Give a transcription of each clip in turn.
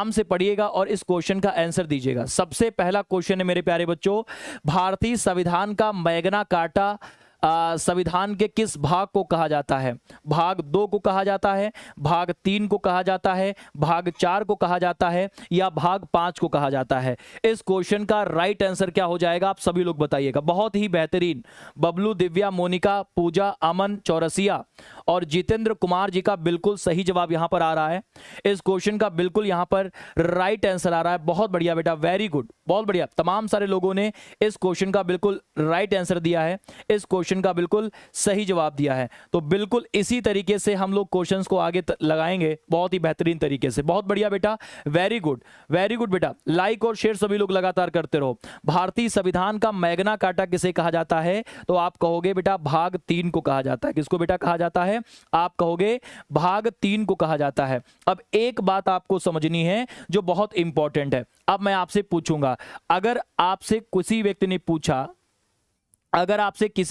आराम से पढ़िएगा और इस क्वेश्चन का आंसर दीजिएगा। सबसे पहला क्वेश्चन है मेरे प्यारे बच्चों, भारतीय संविधान का मैग्ना कार्टा संविधान के किस भाग को कहा जाता है? भाग 2 को कहा जाता है, भाग 3 को कहा जाता है, भाग 4 को कहा जाता है या भाग 5 को कहा जाता है? इस क्वेश्चन का राइट आंसर क्या हो जाएगा आप सभी लोग बताइएगा। बहुत ही बेहतरीन, बबलू, दिव्या, मोनिका, पूजा, अमन, चौरसिया और जितेंद्र कुमार जी का बिल्कुल सही जवाब यहां पर आ रहा है। इस क्वेश्चन का बिल्कुल यहां पर राइट आंसर आ रहा है। बहुत बढ़िया बेटा, वेरी गुड, बहुत बढ़िया। तमाम सारे लोगों ने इस क्वेश्चन का बिल्कुल राइट आंसर दिया है, इस क्वेश्चन का बिल्कुल सही जवाब दिया है। तो बिल्कुल इसी तरीके से हम लोग क्वेश्चंस को आगे लगाएंगे बहुत ही बेहतरीन तरीके से। बहुत बढ़िया बेटा, वेरी गुड, वेरी गुड बेटा। लाइक और शेयर सभी लोग लगातार करते रहो। भारतीय संविधान का मैग्ना कार्टा किसे कहा जाता है? तो आप कहोगे बेटा भाग 3 को कहा जाता है। किसको बेटा कहा जाता है? आप कहोगे भाग 3 को कहा जाता है। अब एक बात आपको समझनी है जो बहुत इंपॉर्टेंट है। अब मैं आपसे पूछूंगा, अगर आपसे किसी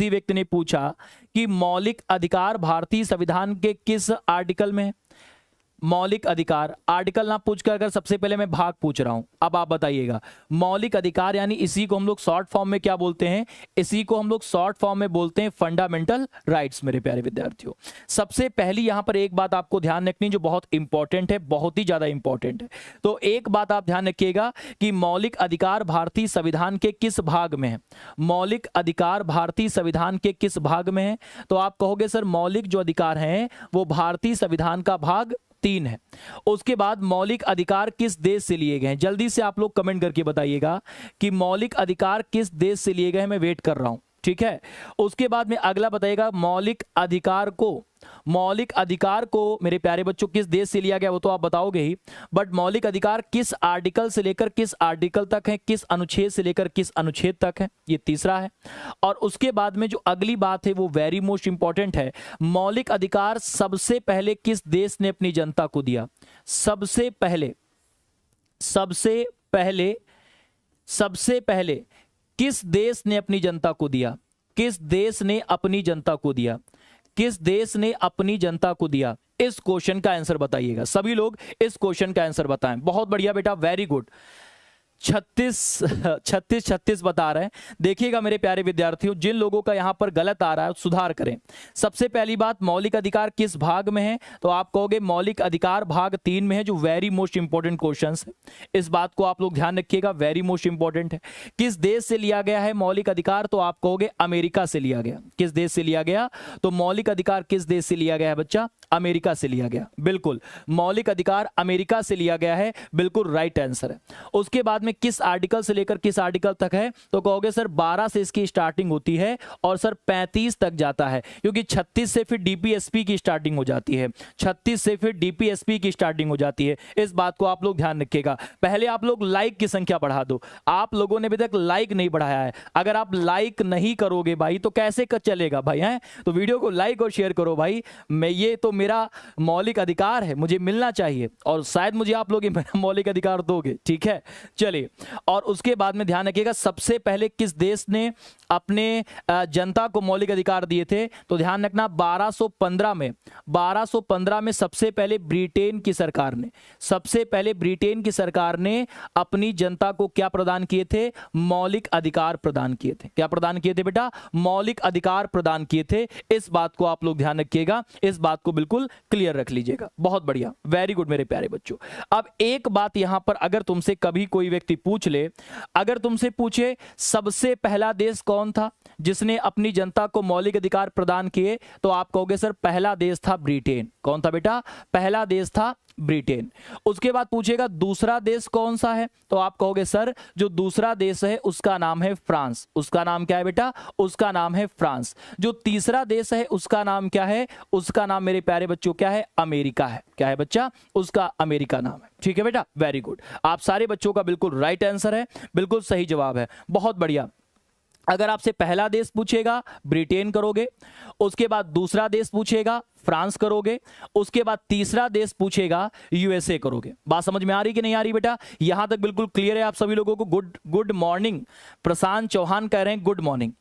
व्यक्ति ने पूछा कि मौलिक अधिकार भारतीय संविधान के किस आर्टिकल में है? मौलिक अधिकार, आर्टिकल ना पूछकर अगर सबसे पहले मैं भाग पूछ रहा हूं, अब आप बताइएगा। मौलिक अधिकार यानी इसी को हम लोग शॉर्ट फॉर्म में क्या बोलते हैं? इसी को हम लोग शॉर्ट फॉर्म में बोलते हैं फंडामेंटल राइट्स। मेरे प्यारे विद्यार्थियों, सबसे पहली यहां पर एक बात आपको ध्यान रखनी जो बहुत इंपॉर्टेंट है, बहुत ही ज्यादा इंपॉर्टेंट है। तो एक बात आप ध्यान रखिएगा कि मौलिक अधिकार भारतीय संविधान के किस भाग में है? मौलिक अधिकार भारतीय संविधान के किस भाग में है? तो आप कहोगे सर मौलिक जो अधिकार हैं वो भारतीय संविधान का भाग 3 है। उसके बाद मौलिक अधिकार किस देश से लिए गए हैं? जल्दी से आप लोग कमेंट करके बताइएगा कि मौलिक अधिकार किस देश से लिए गए हैं। मैं वेट कर रहा हूं, ठीक है। उसके बाद में अगला बताइएगा मौलिक अधिकार को मेरे प्यारे बच्चों किस देश से लिया गया वो तो आप बताओगे ही, बट मौलिक अधिकार किस आर्टिकल से लेकर किस आर्टिकल तक है, किस अनुच्छेद से लेकर किस अनुच्छेद तक है, ये तीसरा है। और उसके बाद में जो अगली बात है वो वेरी मोस्ट इंपॉर्टेंट है, मौलिक अधिकार सबसे पहले किस देश ने अपनी जनता को दिया? सबसे पहले किस देश ने अपनी जनता को दिया? किस देश ने अपनी जनता को दिया? किस देश ने अपनी जनता को दिया? इस क्वेश्चन का आंसर बताइएगा। सभी लोग इस क्वेश्चन का आंसर बताएं। बहुत बढ़िया बेटा, वेरी गुड। 36 बता रहे हैं। देखिएगा मेरे प्यारे विद्यार्थियों, जिन लोगों का यहां पर गलत आ रहा है सुधार करें। सबसे पहली बात, मौलिक अधिकार किस भाग में है? तो आप कहोगे मौलिक अधिकार भाग 3 में है, जो वेरी मोस्ट इंपॉर्टेंट क्वेश्चन है। इस बात को आप लोग ध्यान रखिएगा, वेरी मोस्ट इंपॉर्टेंट है। किस देश से लिया गया है मौलिक अधिकार? तो आप कहोगे अमेरिका से लिया गया। किस देश से लिया गया? तो मौलिक अधिकार किस देश से लिया गया है बच्चा? अमेरिका से लिया गया। बिल्कुल, मौलिक अधिकार अमेरिका से लिया गया है, बिल्कुल राइट आंसर है। उसके बाद में किस आर्टिकल से लेकर किस आर्टिकल तक है? तो कहोगे सर 12 से इसकी स्टार्टिंग होती है और सर 35 तक जाता है, क्योंकि 36 से फिर डीपीएसपी की स्टार्टिंग हो जाती है। 36 से फिर डीपीएसपी की स्टार्टिंग हो जाती है। इस बात को आप लोग ध्यान रखिएगा। पहले आप लोग लाइक की संख्या बढ़ा दो। आप लोगों ने अभी तक लाइक नहीं बढ़ाया है। अगर आप लाइक नहीं करोगे भाई तो कैसे चलेगा भाई, हैं? तो वीडियो को लाइक और शेयर करो भाई। मैं ये तो मेरा मौलिक अधिकार है, मुझे मिलना चाहिए और शायद मुझे आप लोग मेरा मौलिक अधिकार दोगे, ठीक है। चलिए, और उसके बाद में ध्यान रखिएगा सबसे पहले किस देश ने अपने जनता को मौलिक अधिकार दिए थे? तो ध्यान रखना 1215 में सबसे पहले ब्रिटेन की सरकार ने अपनी जनता को क्या प्रदान किए थे? मौलिक अधिकार प्रदान किए थे। क्या प्रदान किए थे बेटा? मौलिक अधिकार प्रदान किए थे। इस बात को आप लोग ध्यान रखिएगा, इस बात को बिल्कुल क्लियर रख लीजिएगा। बहुत बढ़िया, वेरी गुड मेरे प्यारे बच्चों। अब एक बात यहां पर अगर तुमसे कभी कोई व्यक्ति पूछ ले, अगर तुमसे पूछे सबसे पहला देश कौन था जिसने अपनी जनता को मौलिक अधिकार प्रदान किए? तो आप कहोगे सर पहला देश था ब्रिटेन। कौन था बेटा? पहला देश था ब्रिटेन। उसके बाद पूछेगा दूसरा देश कौन सा है? तो आप कहोगे सर जो दूसरा देश है उसका नाम है फ्रांस। उसका नाम क्या है बेटा? उसका नाम है फ्रांस। जो तीसरा देश है उसका नाम क्या है? उसका नाम मेरे प्यारे बच्चों क्या है? अमेरिका है। क्या है बच्चा? उसका अमेरिका नाम है। ठीक है बेटा, वेरी गुड। आप सारे बच्चों का बिल्कुल राइट आंसर है, बिल्कुल सही जवाब है। बहुत बढ़िया। अगर आपसे पहला देश पूछेगा ब्रिटेन करोगे, उसके बाद दूसरा देश पूछेगा फ्रांस करोगे, उसके बाद तीसरा देश पूछेगा यूएसए करोगे। बात समझ में आ रही कि नहीं आ रही बेटा? यहां तक बिल्कुल क्लियर है आप सभी लोगों को? Good morning. प्रशांत चौहान कह रहे हैं गुड मॉर्निंग।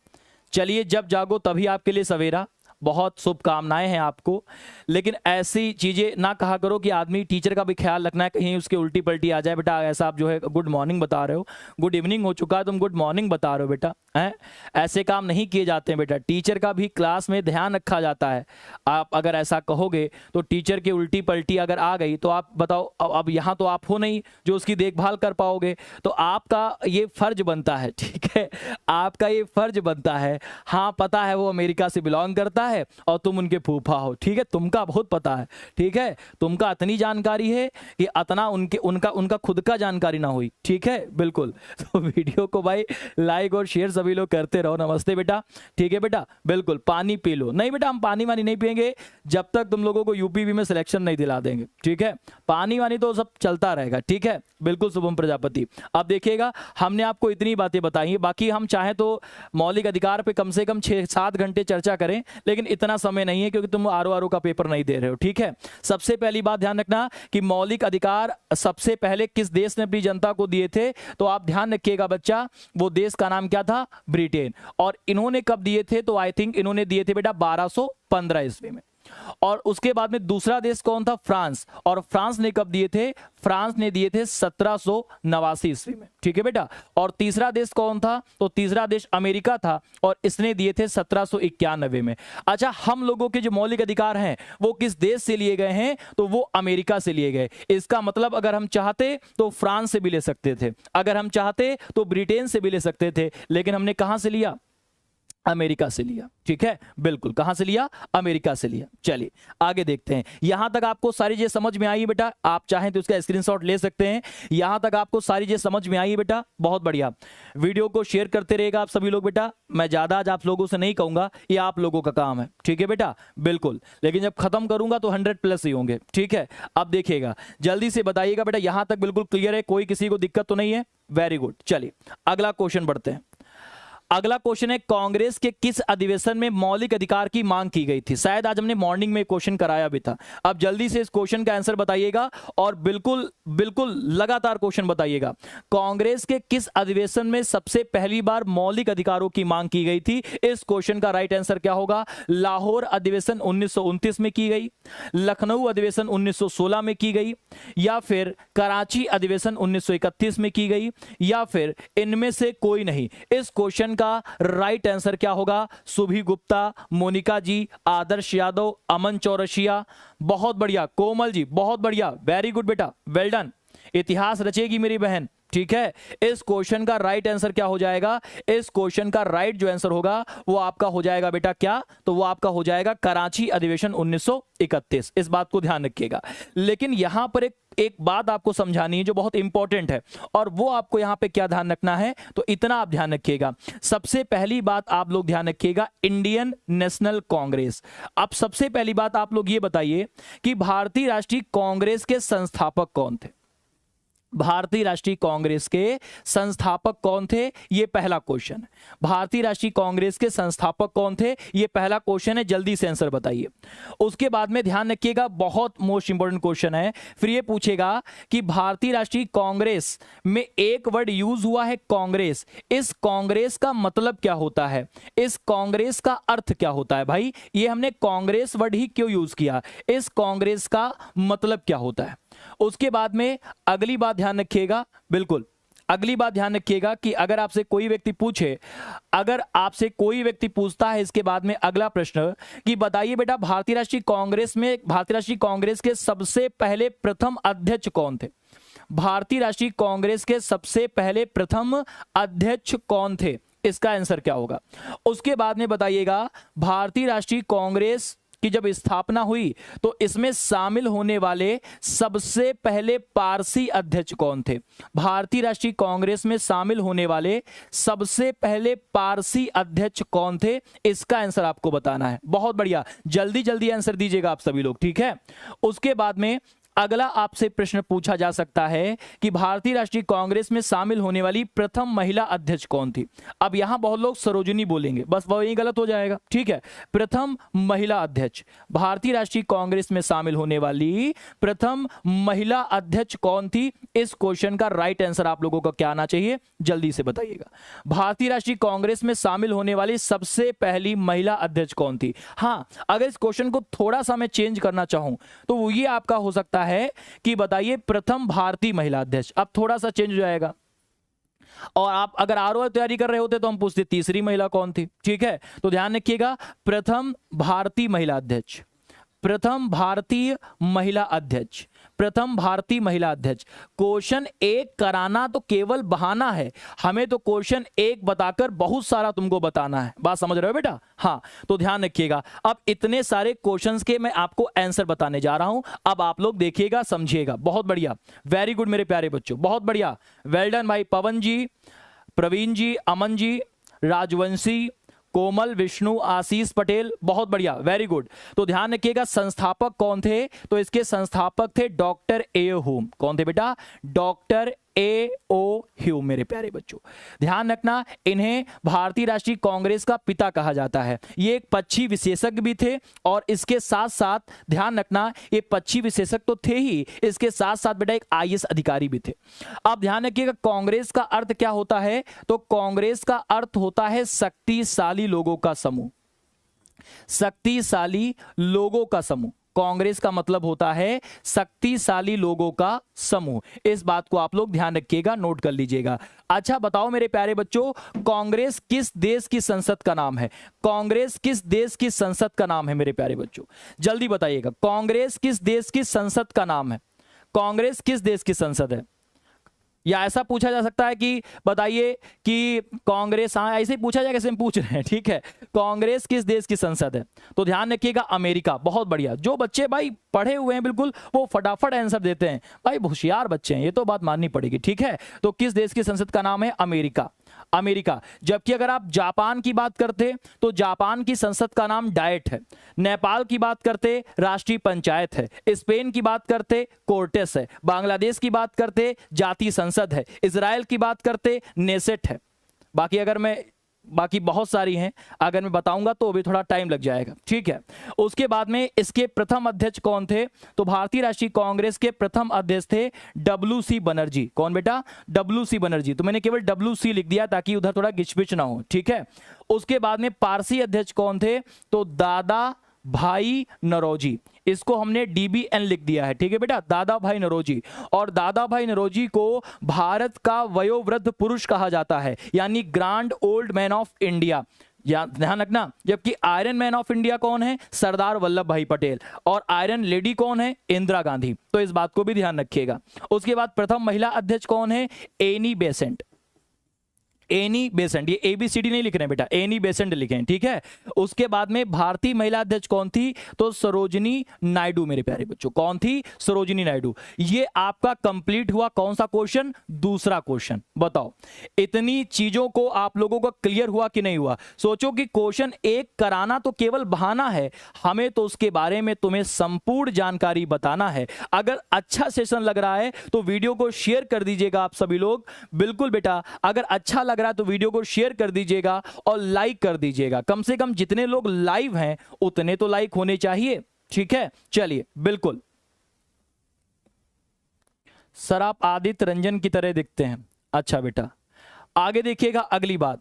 चलिए, जब जागो तभी आपके लिए सवेरा। बहुत शुभकामनाएं हैं आपको। लेकिन ऐसी चीजें ना कहा करो कि आदमी, टीचर का भी ख्याल रखना है, कहीं उसके उल्टी पलटी आ जाए। बेटा ऐसा आप जो है गुड मॉर्निंग बता रहे हो, गुड इवनिंग हो चुका है, तुम गुड मॉर्निंग बता रहे हो बेटा, हैं? ऐसे काम नहीं किए जाते हैं बेटा। टीचर का भी क्लास में ध्यान रखा जाता है। आप अगर ऐसा कहोगे तो टीचर की उल्टी पलटी अगर आ गई तो आप बताओ, अब यहाँ तो आप हो नहीं जो उसकी देखभाल कर पाओगे, तो आपका ये फर्ज बनता है, ठीक है, आपका ये फर्ज बनता है। हाँ पता है वो अमेरिका से बिलोंग करता है और तुम उनके फूफा हो, ठीक है, तुमका बहुत पता है, ठीक है, तुमका इतनी जानकारी है कि इतना उनका खुद का जानकारी ना हुई, ठीक है, बिल्कुल। तो वीडियो को भाई लाइक और शेयर सभी लोग करते रहो। नमस्ते बेटा, ठीक है बेटा, बिल्कुल। पानी पी लो। नहीं बेटा हम पानी वानी नहीं पियेंगे जब तक तुम लोगों को यूपीवी में सिलेक्शन नहीं दिला देंगे, ठीक है। पानी वानी तो सब चलता रहेगा, ठीक है, बिल्कुल शुभम प्रजापति। अब देखिएगा हमने आपको इतनी बातें बताई हैं, बाकी हम चाहें तो मौलिक अधिकार पे कम से कम 6-7 घंटे चर्चा करें, लेकिन इतना समय नहीं है क्योंकि तुम आरओ का पेपर नहीं दे रहे हो, ठीक है। सबसे पहली बात ध्यान रखना कि मौलिक अधिकार सबसे पहले किस देश ने अपनी जनता को दिए थे, तो आप ध्यान रखिएगा बच्चा, वो देश का नाम क्या था, ब्रिटेन। और इन्होंने कब दिए थे, तो आई थिंक इन्होंने दिए थे बेटा 1215 ईस्वी में। और उसके बाद में दूसरा देश कौन था, फ्रांस। और फ्रांस ने कब दिए थे, फ्रांस ने दिए थे 1789 ईस्वी में, ठीक है बेटा। और तीसरा देश कौन था, तो तीसरा देश अमेरिका था और इसने दिए थे 1791 में। अच्छा, हम लोगों के जो मौलिक अधिकार हैं वो किस देश से लिए गए हैं, तो वो अमेरिका से लिए गए। इसका मतलब अगर हम चाहते तो फ्रांस से भी ले सकते थे, अगर हम चाहते तो ब्रिटेन से भी ले सकते थे, लेकिन हमने कहां से लिया, अमेरिका से लिया, ठीक है, बिल्कुल। कहां से लिया, अमेरिका से लिया। चलिए आगे देखते हैं। यहां तक आपको सारी चीजें समझ में आई बेटा, आप चाहें तो इसका स्क्रीनशॉट ले सकते हैं। यहां तक आपको सारी चीजें समझ में आई बेटा, बहुत बढ़िया। वीडियो को शेयर करते रहेगा आप सभी लोग बेटा। मैं ज्यादा आज आप लोगों से नहीं कहूंगा, ये आप लोगों का काम है, ठीक है बेटा, बिल्कुल। लेकिन जब खत्म करूंगा तो 100+ ही होंगे, ठीक है। अब देखिएगा, जल्दी से बताइएगा बेटा, यहां तक बिल्कुल क्लियर है, कोई किसी को दिक्कत तो नहीं है, वेरी गुड। चलिए अगला क्वेश्चन बढ़ते हैं। अगला क्वेश्चन है, कांग्रेस के किस अधिवेशन में मौलिक अधिकार की मांग की गई थी। शायद आज हमने मॉर्निंग में क्वेश्चन कराया भी था। अब जल्दी से इस क्वेश्चन का आंसर बताइएगा और बिल्कुल बिल्कुल लगातार क्वेश्चन बताइएगा। कांग्रेस के किस अधिवेशन में सबसे पहली बार मौलिक अधिकारों की मांग की गई थी। इस क्वेश्चन का राइट आंसर क्या होगा, लाहौर अधिवेशन 1929 में की गई, लखनऊ अधिवेशन 1916 में की गई, या फिर कराची अधिवेशन 1931 में की गई, या फिर इनमें से कोई नहीं। इस क्वेश्चन का राइट आंसर क्या होगा, सुभी गुप्ता, मोनिका जी, आदर्श यादव, अमन चौरसिया। बहुत बढ़िया कोमल जी, बहुत बढ़िया, वेरी गुड बेटा, वेल डन। इतिहास रचेगी मेरी बहन, ठीक है। इस क्वेश्चन का राइट आंसर क्या हो जाएगा, इस क्वेश्चन का राइट जो आंसर होगा वो आपका हो जाएगा बेटा क्या, तो वो आपका हो जाएगा कराची अधिवेशन 1931। इस बात को ध्यान रखिएगा। लेकिन यहां पर एक बात आपको समझानी है जो बहुत इंपॉर्टेंट है, और वो आपको यहां पे क्या ध्यान रखना है, तो इतना आप ध्यान रखिएगा। सबसे पहली बात आप लोग ध्यान रखिएगा, इंडियन नेशनल कांग्रेस। अब सबसे पहली बात आप लोग ये बताइए कि भारतीय राष्ट्रीय कांग्रेस के संस्थापक कौन थे। भारतीय राष्ट्रीय कांग्रेस के संस्थापक कौन थे, ये पहला क्वेश्चन। भारतीय राष्ट्रीय कांग्रेस के संस्थापक कौन थे, ये पहला क्वेश्चन है, जल्दी से आंसर बताइए। उसके बाद में ध्यान रखिएगा, बहुत मोस्ट इंपोर्टेंट क्वेश्चन है। फिर ये पूछेगा कि भारतीय राष्ट्रीय कांग्रेस में एक वर्ड यूज हुआ है कांग्रेस, इस कांग्रेस का मतलब क्या होता है, इस कांग्रेस का अर्थ क्या होता है। भाई ये हमने कांग्रेस वर्ड ही क्यों यूज किया, इस कांग्रेस का मतलब क्या होता है। उसके बाद में अगली बात ध्यान रखिएगा, बिल्कुल अगली बात ध्यान रखिएगा कि अगर आपसे कोई व्यक्ति पूछे, अगर आपसे कोई व्यक्ति पूछता है इसके बाद में अगला प्रश्न कि बताइए बेटा भारतीय राष्ट्रीय कांग्रेस में, भारतीय राष्ट्रीय कांग्रेस के सबसे पहले प्रथम अध्यक्ष कौन थे। भारतीय राष्ट्रीय कांग्रेस के सबसे पहले प्रथम अध्यक्ष कौन थे, इसका आंसर क्या होगा। उसके बाद में बताइएगा भारतीय राष्ट्रीय कांग्रेस कि जब स्थापना हुई तो इसमें शामिल होने वाले सबसे पहले पारसी अध्यक्ष कौन थे। भारतीय राष्ट्रीय कांग्रेस में शामिल होने वाले सबसे पहले पारसी अध्यक्ष कौन थे, इसका आंसर आपको बताना है। बहुत बढ़िया, जल्दी जल्दी आंसर दीजिएगा आप सभी लोग, ठीक है। उसके बाद में अगला आपसे प्रश्न पूछा जा सकता है कि भारतीय राष्ट्रीय कांग्रेस में शामिल होने वाली प्रथम महिला अध्यक्ष कौन थी। अब यहां बहुत लोग सरोजिनी बोलेंगे, बस वही गलत हो जाएगा, ठीक है। प्रथम महिला अध्यक्ष, भारतीय राष्ट्रीय कांग्रेस में शामिल होने वाली प्रथम महिला अध्यक्ष कौन थी? इस क्वेश्चन का राइट आंसर आप लोगों का क्या आना चाहिए, जल्दी से बताइएगा। भारतीय राष्ट्रीय कांग्रेस में शामिल होने वाली सबसे पहली महिला अध्यक्ष कौन थी? हाँ, अगर इस क्वेश्चन को थोड़ा सा मैं चेंज करना चाहूं तो वो ये आपका हो सकता है कि बताइए प्रथम भारतीय महिला अध्यक्ष। अब थोड़ा सा चेंज हो जाएगा। और आप अगर आरओ तैयारी कर रहे होते तो हम पूछते तीसरी महिला कौन थी, ठीक है। तो ध्यान रखिएगा, प्रथम भारतीय महिला अध्यक्ष, प्रथम भारतीय महिला अध्यक्ष, प्रथम भारतीय महिला अध्यक्ष। क्वेश्चन एक कराना तो केवल बहाना है, हमें तो क्वेश्चन एक बताकर बहुत सारा तुमको बताना है। बात समझ रहे हो बेटा? हाँ, तो ध्यान रखिएगा। अब इतने सारे क्वेश्चंस के मैं आपको आंसर बताने जा रहा हूं, अब आप लोग देखिएगा, समझिएगा। बहुत बढ़िया, वेरी गुड मेरे प्यारे बच्चों, बहुत बढ़िया, वेल डन भाई। पवन जी, प्रवीण जी, अमन जी, राजवंशी, कोमल, विष्णु, आशीष पटेल, बहुत बढ़िया, वेरी गुड। तो ध्यान रखिएगा, संस्थापक कौन थे? तो इसके संस्थापक थे डॉक्टर ए ह्यूम। कौन थे बेटा? डॉक्टर ए ओ ह्यूम मेरे प्यारे बच्चों। ध्यान रखना, इन्हें भारतीय राष्ट्रीय कांग्रेस का पिता कहा जाता है। ये एक पक्षी विशेषज्ञ भी थे और इसके साथ साथ ध्यान रखना, ये पक्षी विशेषज्ञ तो थे ही, इसके साथ साथ बेटा एक आईएएस अधिकारी भी थे। अब ध्यान रखिएगा, कांग्रेस का अर्थ क्या होता है? तो कांग्रेस का अर्थ होता है शक्तिशाली लोगों का समूह, शक्तिशाली लोगों का समूह। कांग्रेस का मतलब होता है शक्तिशाली लोगों का समूह। इस बात को आप लोग ध्यान रखिएगा, नोट कर लीजिएगा। अच्छा बताओ मेरे प्यारे बच्चों, कांग्रेस किस देश की संसद का नाम है? कांग्रेस किस देश की संसद का नाम है मेरे प्यारे बच्चों? जल्दी बताइएगा, कांग्रेस किस देश की संसद का नाम है? कांग्रेस किस देश की संसद है? या ऐसा पूछा जा सकता है कि बताइए कि कांग्रेस, हाँ ऐसे ही पूछा जाएगा, कैसे हम पूछ रहे हैं, ठीक है। कांग्रेस किस देश की संसद है? तो ध्यान रखिएगा, अमेरिका। बहुत बढ़िया, जो बच्चे भाई पढ़े हुए हैं बिल्कुल, वो फटाफट आंसर देते हैं भाई, होशियार बच्चे हैं, ये तो बात माननी पड़ेगी, ठीक है। तो किस देश की संसद का नाम है? America, America. जबकि अगर आप जापान की बात करते तो जापान की संसद का नाम डाइट है। नेपाल की बात करते राष्ट्रीय पंचायत है। स्पेन की बात करते कोर्टेस है। बांग्लादेश की बात करते जातीय संसद है। इजराइल की बात करते नेसेट है। बाकी बहुत सारी हैं, अगर मैं बताऊंगा तो भी थोड़ा टाइम लग जाएगा, ठीक है। उसके बाद में इसके प्रथम अध्यक्ष कौन थे? तो भारतीय राष्ट्रीय कांग्रेस के प्रथम अध्यक्ष थे WC बनर्जी। कौन बेटा? WC बनर्जी। तो मैंने केवल WC लिख दिया ताकि उधर थोड़ा गिचपिच ना हो, ठीक है। उसके बाद में पारसी अध्यक्ष कौन थे? तो दादा भाई नौरोजी। इसको हमने DBN लिख दिया है, ठीक है बेटा, दादा भाई नौरोजी। और दादा भाई नौरोजी को भारत का वयोवृद्ध पुरुष कहा जाता है, यानी grand old man of India, ध्यान रखना। जबकि आयरन मैन ऑफ इंडिया कौन है? सरदार वल्लभ भाई पटेल। और आयरन लेडी कौन है? इंदिरा गांधी। तो इस बात को भी ध्यान रखिएगा। उसके बाद प्रथम महिला अध्यक्ष कौन है? Annie Besant. एनी बेसेंट, ये ABCD नहीं लिख रहे हैं बेटा, एनी बेसेंट लिखे हैं, ठीक है। उसके बाद में भारतीय महिला अध्यक्ष कौन थी? तो सरोजिनी नायडू मेरे प्यारे बच्चों। कौन थी? सरोजिनी नायडू। ये आपका कंप्लीट हुआ कौन सा क्वेश्चन? दूसरा क्वेश्चन। बताओ इतनी चीजों को आप लोगों का क्लियर हुआ कि नहीं हुआ? सोचो कि क्वेश्चन एक कराना तो केवल बहाना है, हमें तो उसके बारे में तुम्हें संपूर्ण जानकारी बताना है। अगर अच्छा सेशन लग रहा है तो वीडियो को शेयर कर दीजिएगा आप सभी लोग। बिल्कुल बेटा, अगर अच्छा लग रहा है तो वीडियो को शेयर कर दीजिएगा और लाइक कर दीजिएगा। कम से कम जितने लोग लाइव हैं उतने तो लाइक होने चाहिए, ठीक है। चलिए, बिल्कुल सर आप आदित्य रंजन की तरह दिखते हैं। अच्छा बेटा, आगे देखिएगा अगली बात।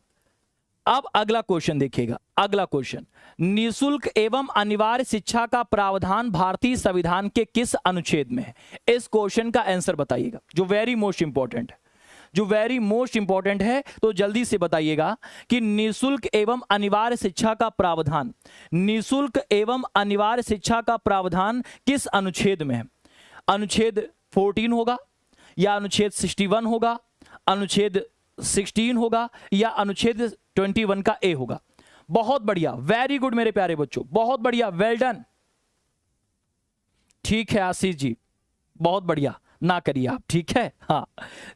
अब अगला क्वेश्चन देखिएगा, अगला क्वेश्चन, निःशुल्क एवं अनिवार्य शिक्षा का प्रावधान भारतीय संविधान के किस अनुच्छेद में है? इस क्वेश्चन का आंसर बताइएगा, जो वेरी मोस्ट इंपॉर्टेंट है, जो वेरी मोस्ट इंपॉर्टेंट है। तो जल्दी से बताइएगा कि निःशुल्क एवं अनिवार्य शिक्षा का प्रावधान, निःशुल्क एवं अनिवार्य शिक्षा का प्रावधान किस अनुच्छेद में है? अनुच्छेद 14 होगा, या अनुच्छेद 61 होगा, अनुच्छेद 16 होगा, या अनुच्छेद 21 का A होगा? बहुत बढ़िया, वेरी गुड मेरे प्यारे बच्चों, बहुत बढ़िया, वेल डन। ठीक है आशीष जी, बहुत बढ़िया, ना करिए आप, ठीक है। हाँ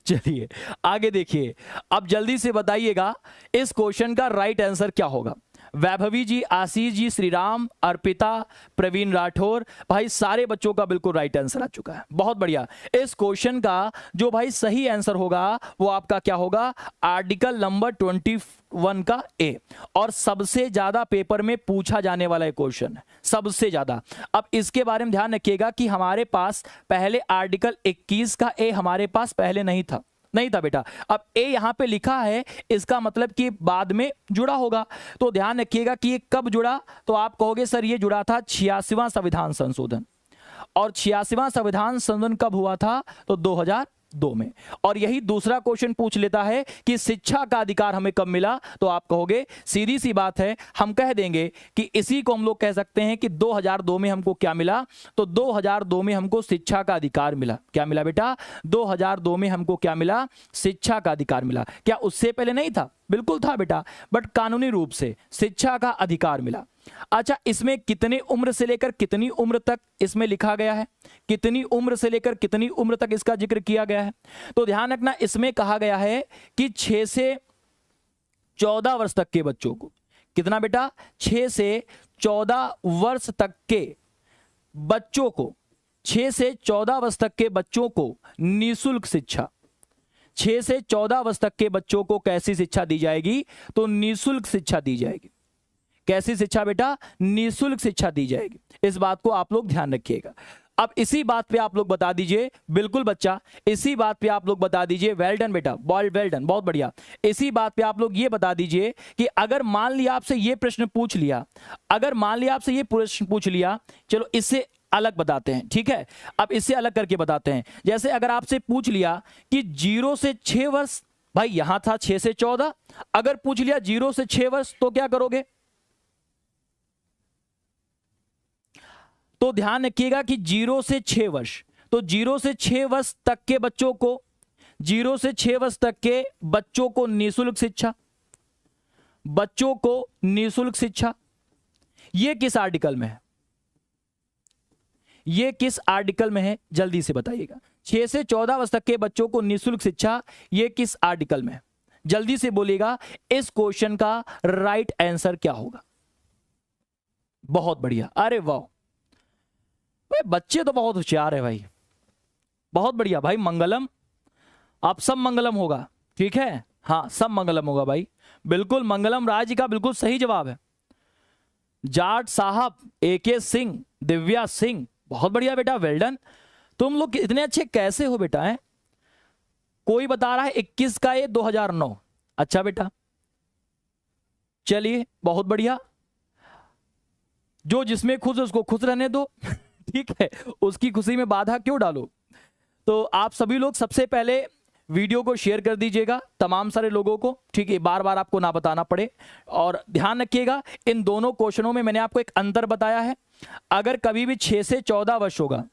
चलिए आगे देखिए, अब जल्दी से बताइएगा इस क्वेश्चन का राइट आंसर क्या होगा। वैभवी जी, आशीष जी, श्रीराम, अर्पिता, प्रवीण राठौर, भाई सारे बच्चों का बिल्कुल राइट आंसर आ चुका है। बहुत बढ़िया। इस क्वेश्चन का जो भाई सही आंसर होगा वो आपका क्या होगा, आर्टिकल नंबर 21 का ए। और सबसे ज्यादा पेपर में पूछा जाने वाला क्वेश्चन है, सबसे ज्यादा। अब इसके बारे में ध्यान रखिएगा कि हमारे पास पहले आर्टिकल 21 का ए हमारे पास पहले नहीं था बेटा। अब ए यहां पे लिखा है, इसका मतलब कि बाद में जुड़ा होगा। तो ध्यान रखिएगा कि ये कब जुड़ा, तो आप कहोगे सर ये जुड़ा था 86वां संविधान संशोधन। और 86वां संविधान संशोधन कब हुआ था, तो 2002 में। और यही दूसरा क्वेश्चन पूछ लेता है कि शिक्षा का अधिकार हमें कब मिला, तो आप कहोगे सीधी सी बात है, हम कह देंगे कि इसी को हम लोग कह सकते हैं कि 2002 में हमको क्या मिला, तो 2002 में हमको शिक्षा का अधिकार मिला। क्या मिला बेटा, 2002 में हमको क्या मिला, शिक्षा का अधिकार मिला। क्या उससे पहले नहीं था, बिल्कुल था बेटा, बट कानूनी रूप से शिक्षा का अधिकार मिला। अच्छा, इसमें कितनी उम्र से लेकर कितनी उम्र तक इसमें लिखा गया है, कितनी उम्र से लेकर कितनी उम्र तक इसका जिक्र किया गया है, तो ध्यान रखना इसमें कहा गया है कि 6 से 14 वर्ष तक के बच्चों को, कितना बेटा, 6 से 14 वर्ष तक के बच्चों को, 6 से 14 वर्ष तक के बच्चों को निःशुल्क शिक्षा, 6 से 14 वर्ष तक के बच्चों को कैसी शिक्षा दी जाएगी, तो निःशुल्क शिक्षा दी जाएगी। कैसी शिक्षा बेटा, निःशुल्क शिक्षा दी जाएगी। इस बात को आप लोग ध्यान रखिएगा। अब इसी बात पे आप लोग बता दीजिए, बिल्कुल बच्चा, इसी बात पे आप लोग बता दीजिए, वेल डन बेटा, वेल डन, बहुत बढ़िया। इसी बात पे आप लोग ये बता दीजिए कि अगर मान लिया आपसे ये प्रश्न पूछ लिया, अगर मान लिया आपसे ये प्रश्न पूछ लिया, चलो इससे अलग बताते हैं, ठीक है। अब इससे अलग करके बताते हैं। जैसे अगर आपसे पूछ लिया कि 0 से 6 वर्ष, भाई यहां था 6 से 14, अगर पूछ लिया 0 से 6 वर्ष तो क्या करोगे, तो ध्यान रखिएगा कि 0 से 6 वर्ष, तो 0 से 6 वर्ष तक के बच्चों को, 0 से 6 वर्ष तक के बच्चों को निःशुल्क शिक्षा, बच्चों को निःशुल्क शिक्षा। ये किस आर्टिकल में है, ये किस आर्टिकल में है, जल्दी से बताइएगा। 6 से 14 वर्ष तक के बच्चों को निःशुल्क शिक्षा, ये किस आर्टिकल में है, जल्दी से बोलिएगा। इस क्वेश्चन का राइट आंसर क्या होगा। बहुत बढ़िया, अरे वाह, बच्चे तो बहुत होशियार है भाई, बहुत बढ़िया भाई। मंगलम, आप सब मंगलम होगा, ठीक है, हाँ सब मंगलम होगा भाई, बिल्कुल मंगलम राज का बिल्कुल सही जवाब है। जाट साहब, AK सिंह, दिव्या सिंह, बहुत बढ़िया बेटा, वेल डन। तुम लोग इतने अच्छे कैसे हो बेटा, है? कोई बता रहा है 21 का ये 2009, अच्छा बेटा, चलिए बहुत बढ़िया। जो जिसमें खुश उसको खुश रहने दो, ठीक है, उसकी खुशी में बाधा क्यों डालो। तो आप सभी लोग सबसे पहले वीडियो को शेयर कर दीजिएगा तमाम सारे लोगों को, ठीक है, बार बार आपको ना बताना पड़े। और ध्यान रखिएगा इन दोनों क्वेश्चनों में मैंने आपको एक अंतर बताया है। अगर कभी भी 6 से 14 वर्ष होगा,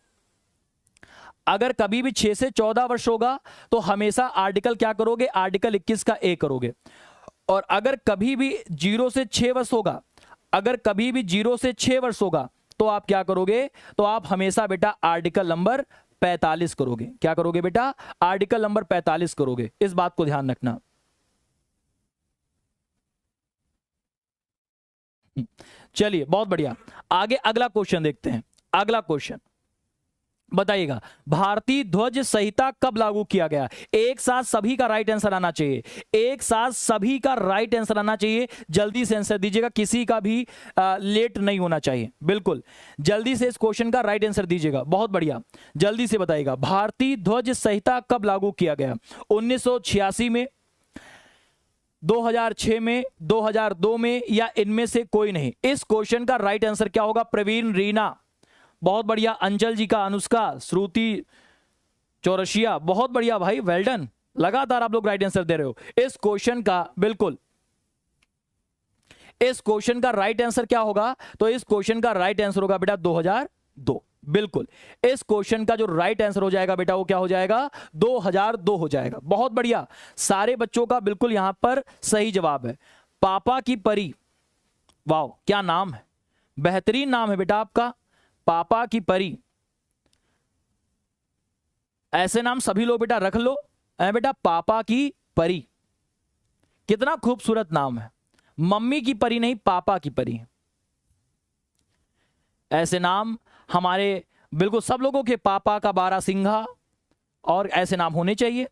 अगर कभी भी 6 से 14 वर्ष होगा तो हमेशा आर्टिकल क्या करोगे, आर्टिकल 21 का ए करोगे। और अगर कभी भी 0 से 6 वर्ष होगा, अगर कभी भी 0 से 6 वर्ष होगा तो आप क्या करोगे, तो आप हमेशा बेटा आर्टिकल नंबर 45 करोगे। क्या करोगे बेटा, आर्टिकल नंबर 45 करोगे। इस बात को ध्यान रखना। चलिए बहुत बढ़िया, आगे अगला क्वेश्चन देखते हैं। अगला क्वेश्चन बताइएगा, भारतीय ध्वज संहिता कब लागू किया गया। एक साथ सभी का राइट आंसर आना चाहिए, एक साथ सभी का राइट आंसर आना चाहिए। जल्दी से आंसर दीजिएगा, किसी का भी लेट नहीं होना चाहिए, बिल्कुल जल्दी से इस क्वेश्चन का राइट आंसर दीजिएगा। बहुत बढ़िया, जल्दी से बताइएगा, भारतीय ध्वज संहिता कब लागू किया गया। 1986 में, 2006 में, 2002 में, या इनमें से कोई नहीं। इस क्वेश्चन का राइट आंसर क्या होगा, प्रवीण, रीना, बहुत बढ़िया, अंचल जी का, अनुष्का, श्रुति चौरसिया, बहुत बढ़िया भाई, वेल डन, लगातार आप लोग राइट आंसर दे रहे हो। इस क्वेश्चन का बिल्कुल, इस क्वेश्चन का राइट आंसर क्या होगा, तो इस क्वेश्चन का राइट आंसर होगा बेटा 2002। बिल्कुल, इस क्वेश्चन का जो राइट आंसर हो जाएगा बेटा वो क्या हो जाएगा, 2002 हो जाएगा। बहुत बढ़िया, सारे बच्चों का बिल्कुल यहां पर सही जवाब है। पापा की परी, वाह क्या नाम है, बेहतरीन नाम है बेटा आपका, पापा की परी। ऐसे नाम सभी लोग बेटा रख लो, बेटा पापा की परी, कितना खूबसूरत नाम है। मम्मी की परी नहीं, पापा की परी। ऐसे नाम हमारे बिल्कुल सब लोगों के, पापा का बारहसिंघा और ऐसे नाम होने चाहिए।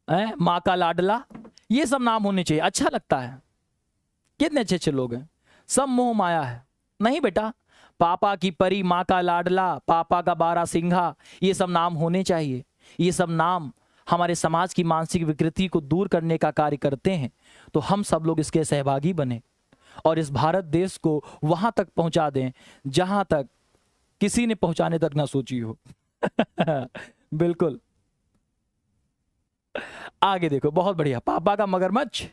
माँ का लाडला, ये सब नाम होने चाहिए, अच्छा लगता है। कितने अच्छे अच्छे लोग हैं, सब मोह माया है। नहीं बेटा, पापा की परी, माँ का लाडला, पापा का बारहसिंघा, ये सब नाम होने चाहिए। ये सब नाम हमारे समाज की मानसिक विकृति को दूर करने का कार्य करते हैं। तो हम सब लोग इसके सहभागी बने और इस भारत देश को वहां तक पहुंचा दें जहां तक किसी ने पहुंचाने तक ना सोची हो। बिल्कुल। आगे देखो, बहुत बढ़िया, पापा का मगरमच्छ,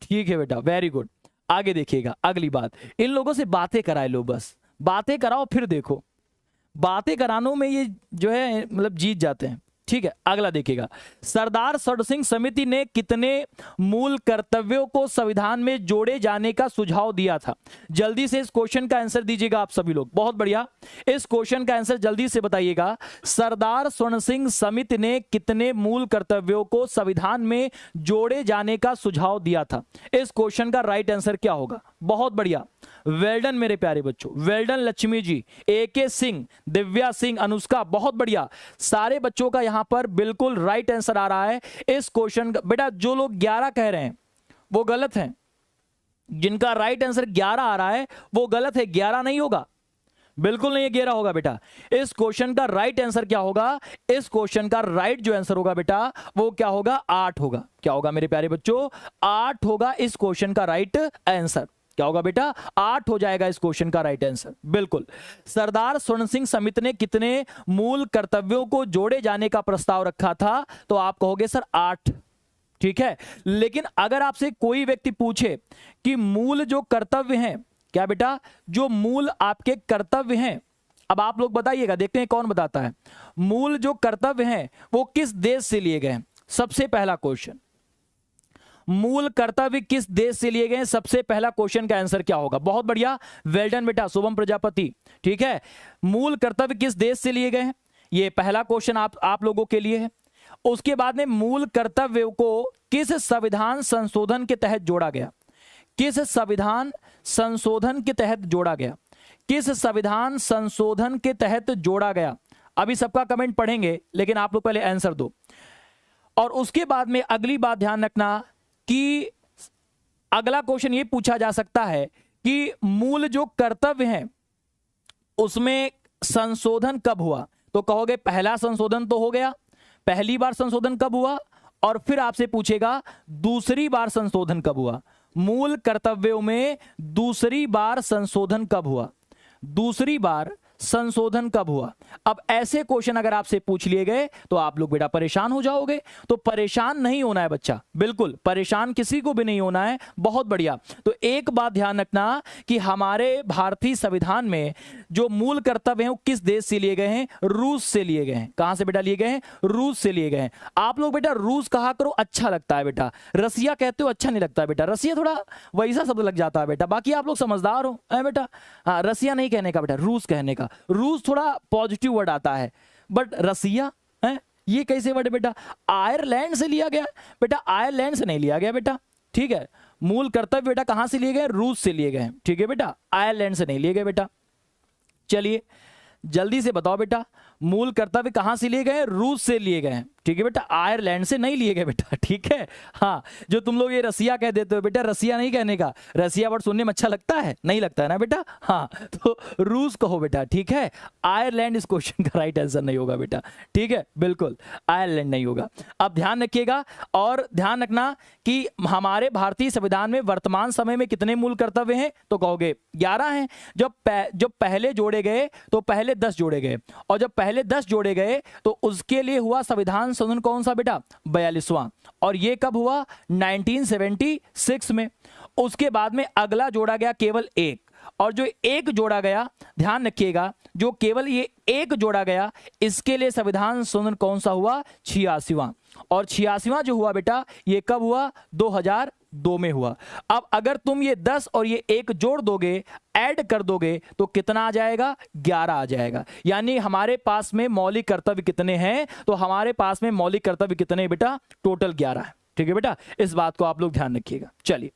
ठीक है बेटा, वेरी गुड। आगे देखिएगा, अगली बात, इन लोगों से बातें कराए लो, बस बातें कराओ, फिर देखो, बातें करानों में ये जो है मतलब जीत जाते हैं। ठीक है, अगला देखिएगा, सरदार सर सिंह समिति ने कितने मूल कर्तव्यों को संविधान में जोड़े जाने का सुझाव दिया था? जल्दी से इस क्वेश्चन का आंसर दीजिएगा आप सभी लोग, बहुत बढ़िया, इस क्वेश्चन का आंसर जल्दी से बताइएगा। सरदार स्वर्ण सिंह समिति ने कितने मूल कर्तव्यों को संविधान में जोड़े जाने का सुझाव दिया था? इस क्वेश्चन का राइट आंसर क्या होगा? बहुत बढ़िया, वेल्डन मेरे प्यारे बच्चों, वेल्डन लक्ष्मी जी, AK सिंह, दिव्या सिंह, अनुष्का, बहुत बढ़िया। सारे बच्चों का यहां पर बिल्कुल राइट आंसर आ रहा है इस क्वेश्चन का। बेटा जो लोग 11 कह रहे हैं वो गलत हैं, जिनका राइट आंसर 11 आ रहा है वो गलत है, 11 नहीं होगा, बिल्कुल नहीं, 11 होगा बेटा। इस क्वेश्चन का राइट आंसर क्या होगा? इस क्वेश्चन का राइट जो आंसर होगा बेटा वो क्या होगा? 8 होगा। क्या होगा मेरे प्यारे बच्चों? 8 होगा इस क्वेश्चन का राइट आंसर। क्या होगा बेटा? 8 हो जाएगा इस क्वेश्चन का राइट आंसर, बिल्कुल। सरदार स्वर्ण सिंह समिति ने कितने मूल कर्तव्यों को जोड़े जाने का प्रस्ताव रखा था? तो आप कहोगे सर 8, ठीक है। लेकिन अगर आपसे कोई व्यक्ति पूछे कि मूल जो कर्तव्य हैं, क्या बेटा, जो मूल आपके कर्तव्य हैं, अब आप लोग बताइएगा, देखते हैं कौन बताता है। मूल जो कर्तव्य हैं वो किस देश से लिए गए हैं? सबसे पहला क्वेश्चन, मूल कर्तव्य किस देश से लिए गए? सबसे पहला क्वेश्चन का आंसर क्या होगा? बहुत बढ़िया, वेल्डन बेटा, शुभम प्रजापति, ठीक है। मूल कर्तव्य किस देश से लिए गए हैं, ये पहला क्वेश्चन आप लोगों के लिए है। उसके बाद में मूल कर्तव्य को किस संविधान संशोधन के तहत जोड़ा गया? किस संविधान संशोधन के तहत जोड़ा गया? किस संविधान संशोधन के तहत जोड़ा गया? अभी सबका कमेंट पढ़ेंगे, लेकिन आप लोग पहले आंसर दो। और उसके बाद में अगली बात ध्यान रखना कि अगला क्वेश्चन ये पूछा जा सकता है कि मूल जो कर्तव्य हैं उसमें संशोधन कब हुआ? तो कहोगे पहला संशोधन तो हो गया, पहली बार संशोधन कब हुआ? और फिर आपसे पूछेगा दूसरी बार संशोधन कब हुआ? मूल कर्तव्यों में दूसरी बार संशोधन कब हुआ? दूसरी बार संशोधन कब हुआ? अब ऐसे क्वेश्चन अगर आपसे पूछ लिए गए तो आप लोग बेटा परेशान हो जाओगे। तो परेशान नहीं होना है बच्चा, बिल्कुल परेशान किसी को भी नहीं होना है। बहुत बढ़िया। तो एक बात ध्यान रखना कि हमारे भारतीय संविधान में जो मूल कर्तव्य हैं वो किस देश से लिए गए हैं? रूस से लिए गए हैं। कहां से बेटा लिए गए हैं? रूस से लिए गए हैं। आप लोग बेटा रूस कहा करो, अच्छा लगता है बेटा। रसिया कहते हो, अच्छा नहीं लगता बेटा। रसिया थोड़ा वैसा शब्द लग जाता है बेटा। बाकी आप लोग समझदार हो बेटा। हाँ, रसिया नहीं कहने का बेटा, रूस कहने का। रूस थोड़ा पॉजिटिव वर्ड आता है, बट रसिया है ये कैसे वर्ड बेटा? आयरलैंड से लिया गया बेटा, आयरलैंड से नहीं लिया गया बेटा, ठीक है। मूल कर्तव्य बेटा कहां से लिए गए? रूस से लिए गए, ठीक है बेटा, आयरलैंड से नहीं लिए गए बेटा। चलिए जल्दी से बताओ बेटा, मूल कर्तव्य कहां से लिए गए? रूस से लिए गए, ठीक है बेटा, आयरलैंड से नहीं लिए गए बेटा, ठीक है। हाँ, जो तुम लोग ये रसिया कह देते हो बेटा, रसिया नहीं कहने का। रसिया वर्ड सुनने में अच्छा लगता है? नहीं लगता है ना बेटा। हाँ, तो रूस कहो बेटा, ठीक है। आयरलैंड इस क्वेश्चन का राइट आंसर नहीं होगा बेटा, ठीक है, बिल्कुल आयरलैंड नहीं होगा। अब ध्यान रखिएगा और ध्यान रखना कि हमारे भारतीय संविधान में वर्तमान समय में कितने मूल कर्तव्य हैं? तो कहोगे 11 हैं। जब पहले जोड़े गए तो पहले 10 जोड़े गए, और जब पहले 10 जोड़े गए तो उसके लिए हुआ संविधान संशोधन कौन सा बेटा? 42वां। और ये कब हुआ? 1976 में। उसके बाद में अगला जोड़ा गया केवल एक, और जो एक जोड़ा गया, ध्यान रखिएगा, जो केवल ये एक जोड़ा गया, इसके लिए संविधान संशोधन कौन सा हुआ? 86वां। और 86वां जो हुआ बेटा, ये कब हुआ? 2002 में हुआ। अब अगर तुम ये 10 और ये 1 जोड़ दोगे, ऐड कर दोगे, तो कितना आ जाएगा? 11 आ जाएगा। यानी हमारे पास में मौलिक कर्तव्य कितने हैं? तो हमारे पास में मौलिक कर्तव्य कितने बेटा? टोटल 11 है, ठीक है बेटा, इस बात को आप लोग ध्यान रखिएगा। चलिए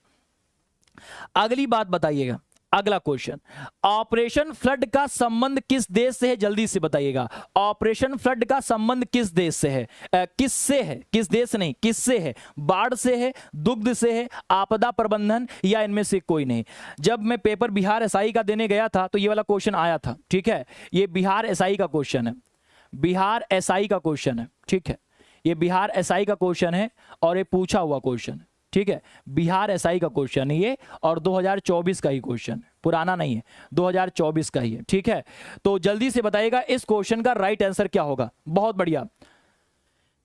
अगली बात बताइएगा, अगला क्वेश्चन, ऑपरेशन फ्लड का संबंध किस देश से है, जल्दी से बताइएगा। ऑपरेशन फ्लड का संबंध किस देश से है, किससे है, किस देश नहीं किससे है, बाढ़ से है, दुग्ध से है, आपदा प्रबंधन, या इनमें से कोई नहीं। जब मैं पेपर बिहार एसआई का देने गया था तो ये वाला क्वेश्चन आया था, ठीक है, ये बिहार एसआई का क्वेश्चन है, बिहार एसआई का क्वेश्चन है, ठीक है, ये बिहार एसआई का क्वेश्चन है और ये पूछा हुआ क्वेश्चन है, ठीक है, बिहार एसआई का क्वेश्चन है ये, और 2024 का ही क्वेश्चन है, पुराना नहीं है, 2024 का ही है, ठीक है। तो जल्दी से बताइएगा इस क्वेश्चन का राइट आंसर क्या होगा। बहुत बढ़िया,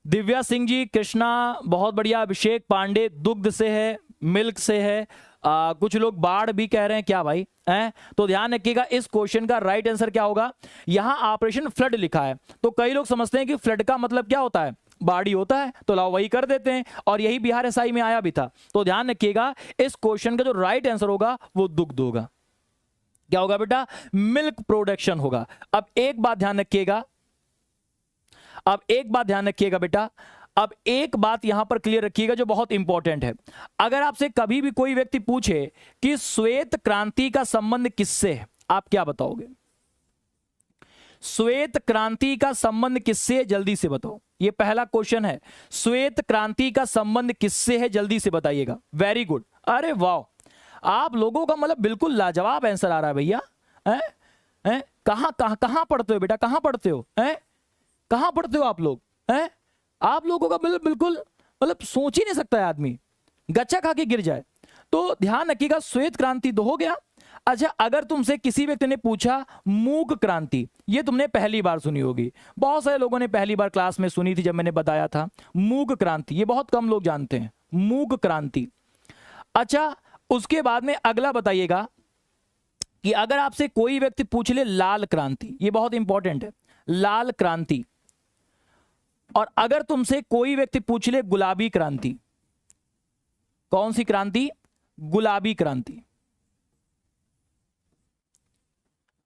दिव्या सिंह जी, कृष्णा बहुत बढ़िया, अभिषेक पांडे दुग्ध से है, मिल्क से है, कुछ लोग बाढ़ भी कह रहे हैं, क्या भाई हैं? तो ध्यान रखिएगा इस क्वेश्चन का राइट आंसर क्या होगा। यहां ऑपरेशन फ्लड लिखा है तो कई लोग समझते हैं कि फ्लड का मतलब क्या होता है, बाढ़ ही होता है, तो लाओ वही कर देते हैं, और यही बिहार एसआई में आया भी था। तो ध्यान रखिएगा इस क्वेश्चन का जो राइट आंसर होगा वो दुग्ध होगा। क्या होगा बेटा, मिल्क प्रोडक्शन होगा। अब एक बात ध्यान रखिएगा, अब एक बात ध्यान रखिएगा बेटा, अब एक बात यहां पर क्लियर रखिएगा जो बहुत इंपॉर्टेंट है। अगर आपसे कभी भी कोई व्यक्ति पूछे कि श्वेत क्रांति का संबंध किससे है, आप क्या बताओगे? श्वेत क्रांति का संबंध किससे है, जल्दी से बताओ। ये पहला क्वेश्चन है, श्वेत क्रांति का संबंध किससे है, जल्दी से बताइएगा। वेरी गुड, अरे वाह, आप लोगों का मतलब बिल्कुल लाजवाब आंसर आ रहा है भैया। कहां पढ़ते हो बेटा, कहां पढ़ते हो, कहां पढ़ते हो आप लोग, आप लोगों का बिल्कुल मतलब सोच ही नहीं सकता है आदमी, गच्चा खा के गिर जाए। तो ध्यान रखिएगा श्वेत क्रांति तो हो गया। अच्छा, अगर तुमसे किसी व्यक्ति ने पूछा मूक क्रांति, ये तुमने पहली बार सुनी होगी, बहुत सारे लोगों ने पहली बार क्लास में सुनी थी जब मैंने बताया था मूक क्रांति, ये बहुत कम लोग जानते हैं मूक क्रांति। अच्छा, उसके बाद में अगला बताइएगा कि अगर आपसे कोई व्यक्ति पूछ ले लाल क्रांति, ये बहुत इंपॉर्टेंट है, लाल क्रांति। और अगर तुमसे कोई व्यक्ति पूछ ले गुलाबी क्रांति, कौन सी क्रांति, गुलाबी क्रांति,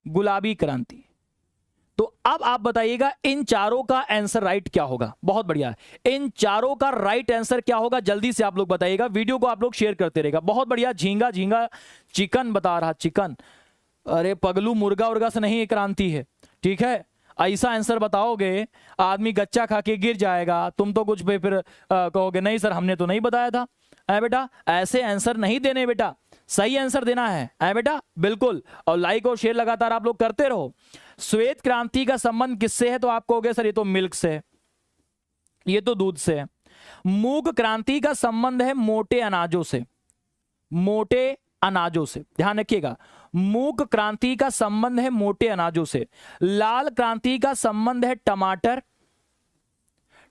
गुलाबी क्रांति। तो अब आप बताइएगा इन चारों का आंसर राइट क्या होगा। बहुत बढ़िया, इन चारों का राइट आंसर क्या होगा, जल्दी से आप लोग बताइएगा, वीडियो को आप लोग शेयर करते रहेगा। बहुत बढ़िया, झींगा झींगा चिकन बता रहा, चिकन, अरे पगलू मुर्गा उर्गा से नहीं क्रांति है, ठीक है, ऐसा आंसर बताओगे आदमी गच्चा खा के गिर जाएगा। तुम तो कुछ पे फिर कहोगे नहीं सर हमने तो नहीं बताया था। बेटा ऐसे आंसर नहीं देने बेटा, सही आंसर देना है बेटा, बिल्कुल। और लाइक और शेयर लगातार आप लोग करते रहो। श्वेत क्रांति का संबंध किससे है, तो आप कहोगे सर ये तो मिल्क से है, ये तो दूध से है। मूक क्रांति का संबंध है मोटे अनाजों से, मोटे अनाजों से, ध्यान रखिएगा, मूक क्रांति का संबंध है मोटे अनाजों से। लाल क्रांति का संबंध है टमाटर,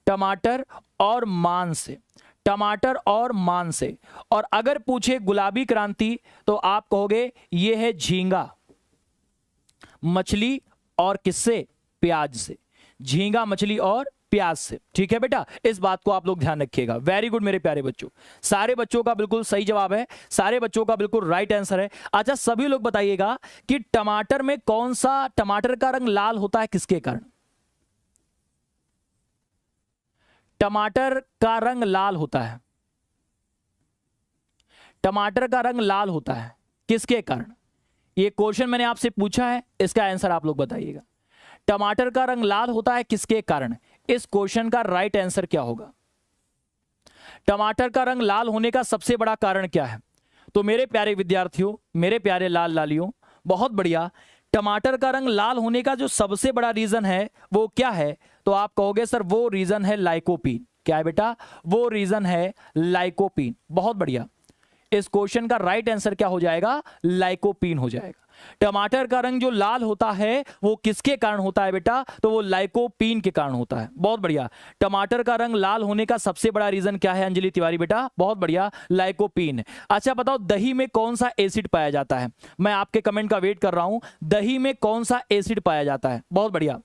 टमाटर और मांस से, टमाटर और मांस से। और अगर पूछे गुलाबी क्रांति तो आप कहोगे ये है झींगा, मछली और किससे, प्याज से, झींगा मछली और प्याज से, ठीक है बेटा, इस बात को आप लोग ध्यान रखिएगा। वेरी गुड मेरे प्यारे बच्चों, सारे बच्चों का बिल्कुल सही जवाब है, सारे बच्चों का बिल्कुल राइट आंसर है। अच्छा, सभी लोग बताइएगा कि टमाटर में कौन सा, टमाटर का रंग लाल होता है किसके कारण, टमाटर का रंग लाल होता है, टमाटर का रंग लाल होता है किसके कारण, ये क्वेश्चन मैंने आपसे पूछा है, इसका आंसर आप लोग बताइएगा। टमाटर का रंग लाल होता है किसके कारण, इस क्वेश्चन का राइट आंसर क्या होगा। टमाटर का रंग लाल होने का सबसे बड़ा कारण क्या है, तो मेरे प्यारे विद्यार्थियों, मेरे प्यारे लाल लालियों, बहुत बढ़िया, टमाटर का रंग लाल होने का जो सबसे बड़ा रीजन है वो क्या है, तो आप कहोगे सर वो रीजन है लाइकोपीन। क्या है बेटा, वो रीजन है लाइकोपीन। बहुत बढ़िया, इस क्वेश्चन का राइट आंसर क्या हो जाएगा, लाइकोपीन हो जाएगा। टमाटर का रंग जो लाल होता है वो किसके कारण होता है बेटा, तो वो लाइकोपीन के कारण होता है। बहुत बढ़िया, टमाटर का रंग लाल होने का सबसे बड़ा रीजन क्या है अंजलि तिवारी बेटा, बहुत बढ़िया, लाइकोपीन। अच्छा बताओ दही में कौन सा एसिड पाया जाता है, मैं आपके कमेंट का वेट कर रहा हूं, दही में कौन सा एसिड पाया जाता है, बहुत बढ़िया,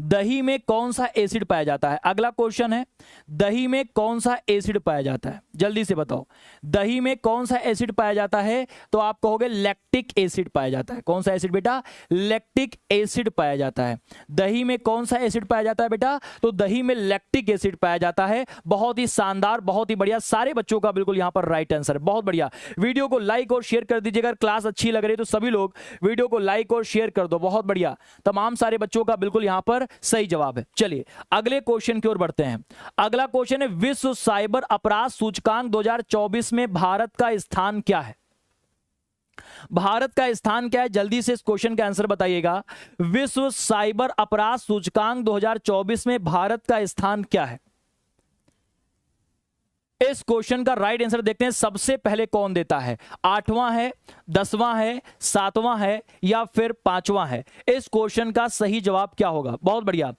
दही में कौन सा एसिड पाया जाता है। अगला क्वेश्चन है दही में कौन सा एसिड पाया जाता है, जल्दी से बताओ। दही में कौन सा एसिड पाया जाता है? तो आप कहोगे लैक्टिक एसिड पाया जाता है। कौन सा एसिड बेटा? लैक्टिक एसिड पाया जाता है। दही में कौन सा एसिड पाया जाता है बेटा? तो दही में लैक्टिक एसिड पाया जाता है। बहुत ही शानदार, बहुत ही बढ़िया, सारे बच्चों का बिल्कुल यहां पर राइट आंसर है। बहुत बढ़िया। वीडियो को लाइक और शेयर कर दीजिएगा। क्लास अच्छी लग रही है तो सभी लोग वीडियो को लाइक और शेयर कर दो। बहुत बढ़िया, तमाम सारे बच्चों का बिल्कुल यहां पर सही जवाब है। चलिए अगले क्वेश्चन की ओर बढ़ते हैं। अगला क्वेश्चन है, विश्व साइबर अपराध सूचकांक 2024 में भारत का स्थान क्या है? भारत का स्थान क्या है? जल्दी से इस क्वेश्चन का आंसर बताइएगा। विश्व साइबर अपराध सूचकांक 2024 में भारत का स्थान क्या है? इस क्वेश्चन का राइट आंसर देखते हैं। सबसे पहले कौन देता है? 8वां है, 10वां है, 7वां है या फिर 5वां है? इस क्वेश्चन का सही जवाब क्या होगा? बहुत बढ़िया,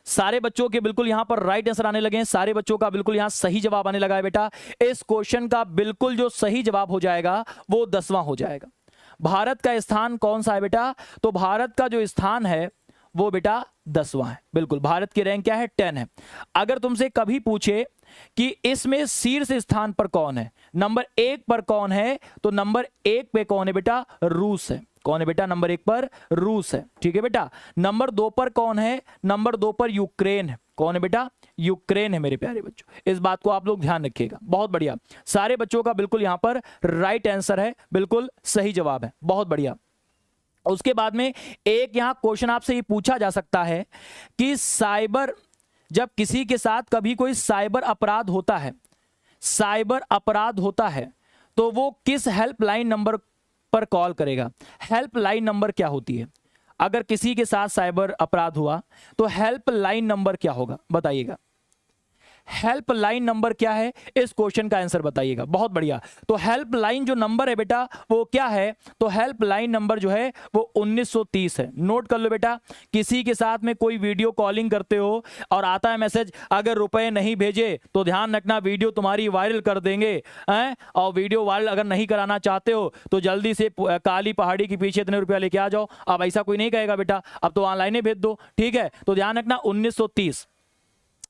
सारे बच्चों के बिल्कुल यहां पर राइट आंसर आने लगे हैं। सारे बच्चों का बिल्कुल यहां सही जवाब आने लगा है बेटा। इस क्वेश्चन का बिल्कुल जो सही जवाब हो जाएगा वो 10वां हो जाएगा। भारत का स्थान कौन सा है बेटा? तो भारत का जो स्थान है वो बेटा 10वां है। बिल्कुल, भारत की रैंक क्या है? 10 है। अगर तुमसे कभी पूछे कि इसमें शीर्ष स्थान पर कौन है, नंबर 1 पर कौन है, तो नंबर 1 पे कौन है बेटा? रूस है। कौन है बेटा? नंबर 1 पर रूस है। ठीक है बेटा। नंबर 2 पर कौन है? नंबर 2 पर यूक्रेन है। कौन है बेटा? यूक्रेन है मेरे प्यारे बच्चों। इस बात को आप लोग ध्यान रखिएगा। बहुत बढ़िया, सारे बच्चों का बिल्कुल यहां पर राइट आंसर है, बिल्कुल सही जवाब है। बहुत बढ़िया। उसके बाद में एक यहां क्वेश्चन आपसे ये पूछा जा सकता है कि साइबर, जब किसी के साथ कभी कोई साइबर अपराध होता है, साइबर अपराध होता है, तो वो किस हेल्पलाइन नंबर पर कॉल करेगा? हेल्पलाइन नंबर क्या होती है? अगर किसी के साथ साइबर अपराध हुआ तो हेल्पलाइन नंबर क्या होगा? बताइएगा। हेल्पलाइन नंबर क्या है? इस क्वेश्चन का आंसर बताइएगा। बहुत बढ़िया। तो हेल्पलाइन जो नंबर है बेटा वो क्या है? तो हेल्पलाइन नंबर जो है वो 1930 है। नोट कर लो बेटा। किसी के साथ में कोई वीडियो कॉलिंग करते हो और आता है मैसेज, अगर रुपए नहीं भेजे तो ध्यान रखना वीडियो तुम्हारी वायरल कर देंगे, हैं? और वीडियो वायरल अगर नहीं कराना चाहते हो तो जल्दी से काली पहाड़ी के पीछे इतने रुपया लेके आ जाओ। अब ऐसा कोई नहीं कहेगा बेटा, अब तो ऑनलाइन ही भेज दो। ठीक है, तो ध्यान रखना 1930,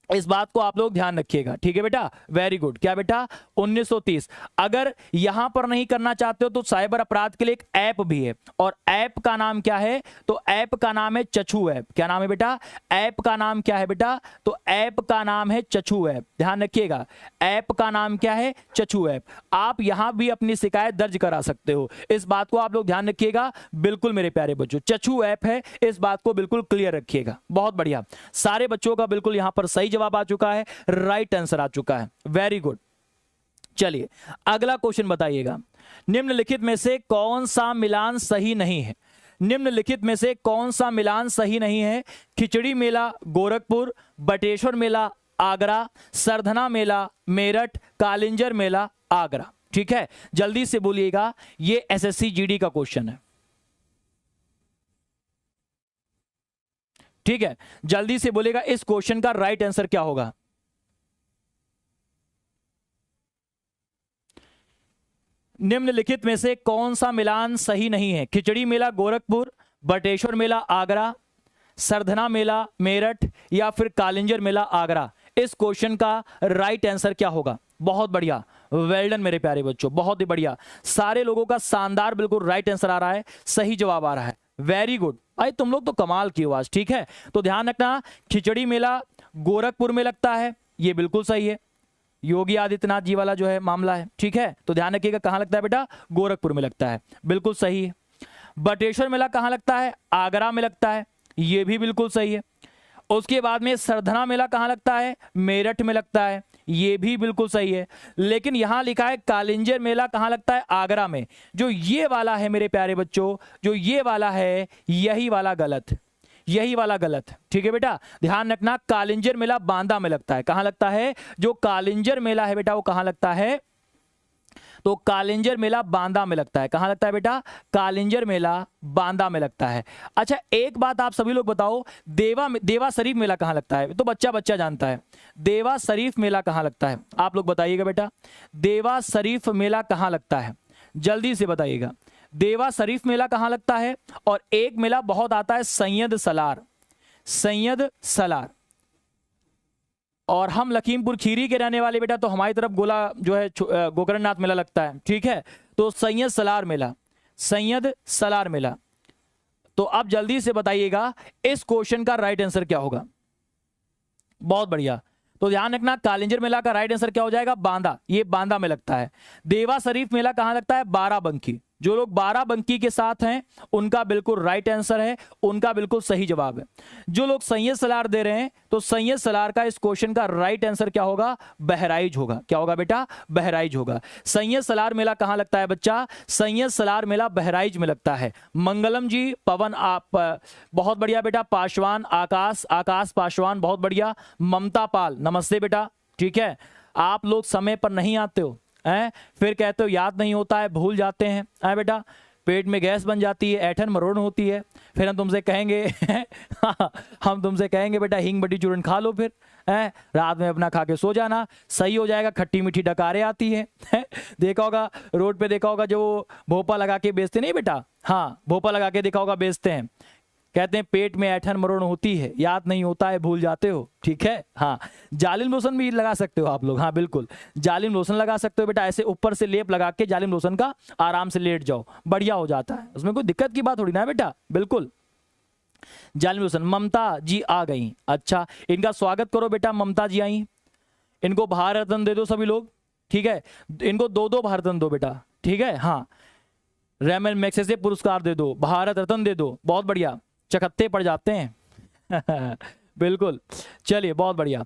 इस बात को आप लोग ध्यान रखिएगा। ठीक है बेटा, वेरी गुड। क्या बेटा? 1930। अगर यहां पर नहीं करना चाहते हो तो साइबर अपराध के लिए एक ऐप भी है, और ऐप का नाम क्या है? तो ऐप का नाम है चक्षु ऐप। क्या नाम है बेटा? ऐप का नाम क्या है बेटा? तो ऐप का नाम है चक्षु ऐप। ध्यान रखिएगा, ऐप का नाम क्या है? चक्षु ऐप। आप यहां भी अपनी शिकायत दर्ज करा सकते हो। इस बात को आप लोग ध्यान रखिएगा। बिल्कुल मेरे प्यारे बच्चों, चक्षु ऐप है, इस बात को बिल्कुल क्लियर रखिएगा। बहुत बढ़िया, सारे बच्चों का बिल्कुल यहां पर सही जवाब आ चुका है, राइट आंसर आ चुका है। Very good. चलिए अगला क्वेश्चन बताइएगा। निम्नलिखित में से कौन सा मिलान सही नहीं है? निम्नलिखित में से कौन सा मिलान सही नहीं है? खिचड़ी मेला गोरखपुर, बटेश्वर मेला आगरा, सरधना मेला मेरठ, कालिंजर मेला आगरा। ठीक है, जल्दी से बोलिएगा। ये एसएससी जीडी का क्वेश्चन है। ठीक है, जल्दी से बोलेगा इस क्वेश्चन का राइट आंसर क्या होगा? निम्नलिखित में से कौन सा मिलान सही नहीं है? खिचड़ी मेला गोरखपुर, बटेश्वर मेला आगरा, सरधना मेला मेरठ या फिर कालिंजर मेला आगरा। इस क्वेश्चन का राइट आंसर क्या होगा? बहुत बढ़िया, वेल डन मेरे प्यारे बच्चों, बहुत ही बढ़िया। सारे लोगों का शानदार बिल्कुल राइट आंसर आ रहा है, सही जवाब आ रहा है। वेरी गुड भाई, तुम लोग तो कमाल की हो आज। ठीक है, तो ध्यान रखना, खिचड़ी मेला गोरखपुर में लगता है, ये बिल्कुल सही है। योगी आदित्यनाथ जी वाला जो है मामला है। ठीक है, तो ध्यान रखिएगा, कहां लगता है बेटा? गोरखपुर में लगता है, बिल्कुल सही है। बटेश्वर मेला कहां लगता है? आगरा में लगता है, ये भी बिल्कुल सही है। उसके बाद में सरधना मेला कहां लगता है? मेरठ में लगता है, ये भी बिल्कुल सही है। लेकिन यहां लिखा है कालिंजर मेला कहां लगता है? आगरा में। जो ये वाला है मेरे प्यारे बच्चों, जो ये वाला है, यही वाला गलत, यही वाला गलत। ठीक है बेटा, ध्यान रखना, कालिंजर मेला बांदा में लगता है। कहां लगता है? जो कालिंजर मेला है बेटा वो कहां लगता है? तो कालिंजर मेला बांदा में लगता है। कहां लगता है बेटा? कालिंजर मेला बांदा में लगता है। अच्छा, एक बात आप सभी लोग बताओ, देवा शरीफ मेला कहां लगता है? तो बच्चा बच्चा जानता है। देवा शरीफ मेला कहां लगता है? आप लोग बताइएगा बेटा, देवा शरीफ मेला कहां लगता है? जल्दी से बताइएगा, देवा शरीफ मेला कहां लगता है? और एक मेला बहुत आता है, सैयद सलार, सैयद सलार। और हम लखीमपुर खीरी के रहने वाले बेटा, तो हमारी तरफ गोला जो है गोकर्णनाथ मेला लगता है, ठीक है। तो सैयद सलार मेला, सैयद सलार मेला। तो अब जल्दी से बताइएगा इस क्वेश्चन का राइट आंसर क्या होगा। बहुत बढ़िया, तो ध्यान रखना कालिंजर मेला का राइट आंसर क्या हो जाएगा, बांदा, ये बांदा में लगता है। देवा शरीफ मेला कहां लगता है, बाराबंकी। जो लोग बाराबंकी के साथ हैं उनका बिल्कुल राइट आंसर है, उनका बिल्कुल सही जवाब है। जो लोग सैयद सलार दे रहे हैं तो सैयद सलार का इस क्वेश्चन का राइट आंसर क्या होगा, बहराइच होगा। क्या होगा बेटा, बहराइच होगा। सैयद सलार मेला कहां लगता है बच्चा, सैयद सलार मेला बहराइच में लगता है। मंगलम जी, पवन, आप बहुत बढ़िया बेटा। पासवान आकाश, आकाश पासवान बहुत बढ़िया। ममता पाल नमस्ते बेटा, ठीक है। आप लोग समय पर नहीं आते हो, फिर कहते हो याद नहीं होता है, भूल जाते हैं बेटा, पेट में गैस बन जाती है, ऐठन मरोड़ होती है, फिर हम तुमसे कहेंगे हम तुमसे कहेंगे बेटा हींग बटी चूरन खा लो, फिर रात में अपना खा के सो जाना, सही हो जाएगा। खट्टी मीठी डकारें आती है देखा होगा रोड पे, देखा होगा जो भोपा लगा के बेचते नहीं बेटा, हाँ भोपा लगा के देखा होगा बेचते हैं, कहते हैं पेट में ऐठन मरोड़ होती है, याद नहीं होता है, भूल जाते हो, ठीक है। हाँ, जालिम लोशन भी लगा सकते हो आप लोग, हाँ बिल्कुल जालिम लोशन लगा सकते हो बेटा। ऐसे ऊपर से लेप लगा के जालिम लोशन का आराम से लेट जाओ, बढ़िया हो जाता है, उसमें कोई दिक्कत की बात थोड़ी ना है बेटा, बिल्कुल जालिम लोशन। ममता जी आ गई, अच्छा इनका स्वागत करो बेटा, ममता जी आई, इनको भारत रत्न दे दो सभी लोग, ठीक है। इनको 2-2 भारत रत्न दो बेटा, ठीक है। हाँ, रेमन मैग्सेसे पुरस्कार दे दो, भारत रत्न दे दो, बहुत बढ़िया, चकत्ते पड़ जाते हैं बिल्कुल, चलिए बहुत बढ़िया,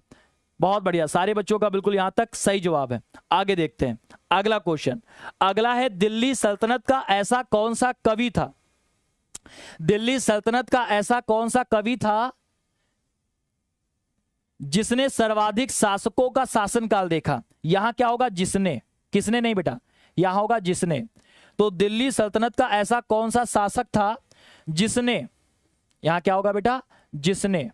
बहुत बढ़िया। सारे बच्चों का बिल्कुल यहां तक सही जवाब है। आगे देखते हैं अगला क्वेश्चन। अगला है दिल्ली सल्तनत का ऐसा कौन सा कवि था, दिल्ली सल्तनत का ऐसा कौन सा कवि था जिसने सर्वाधिक शासकों का शासनकाल देखा। यहां क्या होगा, जिसने, किसने नहीं बेटा, यहां होगा जिसने। तो दिल्ली सल्तनत का ऐसा कौन सा शासक था जिसने, यहां क्या होगा बेटा, जिसने,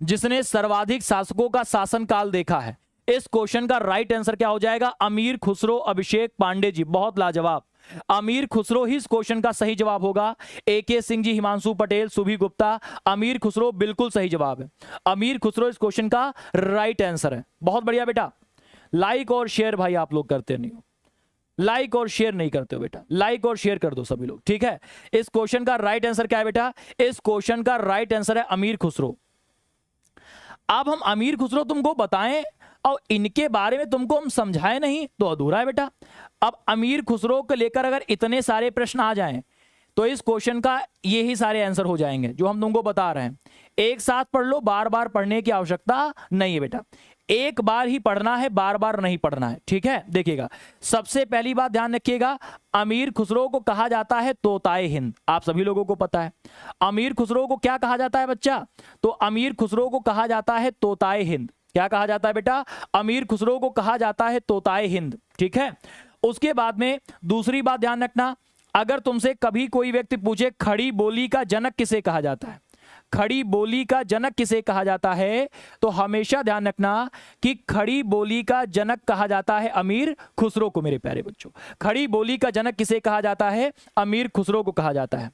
जिसने सर्वाधिक शासकों का शासनकाल देखा है। इस क्वेश्चन का राइट आंसर क्या हो जाएगा, अमीर खुसरो अभिषेक पांडे जी, बहुत लाजवाब। अमीर खुसरो ही इस क्वेश्चन का सही जवाब होगा। AK सिंह जी, हिमांशु पटेल, सुभी गुप्ता, अमीर खुसरो बिल्कुल सही जवाब है। अमीर खुसरो इस क्वेश्चन का राइट आंसर है। बहुत बढ़िया बेटा। लाइक और शेयर भाई आप लोग करते नहीं हो, लाइक और शेयर नहीं करते हो बेटा, लाइक और शेयर कर दो सभी लोग, ठीक है। इस क्वेश्चन का राइट आंसर क्या है बेटा, इस क्वेश्चन का राइट आंसर है अमीर खुसरो। अब हम अमीर खुसरो तुमको बताएं और इनके बारे में तुमको हम समझाएं नहीं तो अधूरा है बेटा। अब अमीर खुसरो को लेकर अगर इतने सारे प्रश्न आ जाएं तो इस क्वेश्चन का ये ही सारे आंसर हो जाएंगे जो हम तुमको बता रहे हैं। एक साथ पढ़ लो, बार बार पढ़ने की आवश्यकता नहीं है बेटा, एक बार ही पढ़ना है, बार बार नहीं पढ़ना है, ठीक है। देखिएगा, सबसे पहली बात ध्यान रखिएगा, अमीर खुसरो को कहा जाता है तोताए हिंद, आप सभी लोगों को पता है। अमीर खुसरो को क्या कहा जाता है बच्चा, तो अमीर खुसरो को कहा जाता है तोताए हिंद। क्या कहा जाता है बेटा, अमीर खुसरो को कहा जाता है तोताए हिंद, ठीक है। उसके बाद में दूसरी बात ध्यान रखना, अगर तुमसे कभी कोई व्यक्ति पूछे खड़ी बोली का जनक किसे कहा जाता है, खड़ी बोली का जनक किसे कहा जाता है, तो हमेशा ध्यान रखना कि खड़ी बोली का जनक कहा जाता है अमीर खुसरो को। मेरे प्यारे बच्चों, खड़ी बोली का जनक किसे कहा जाता है, अमीर खुसरो को कहा जाता है।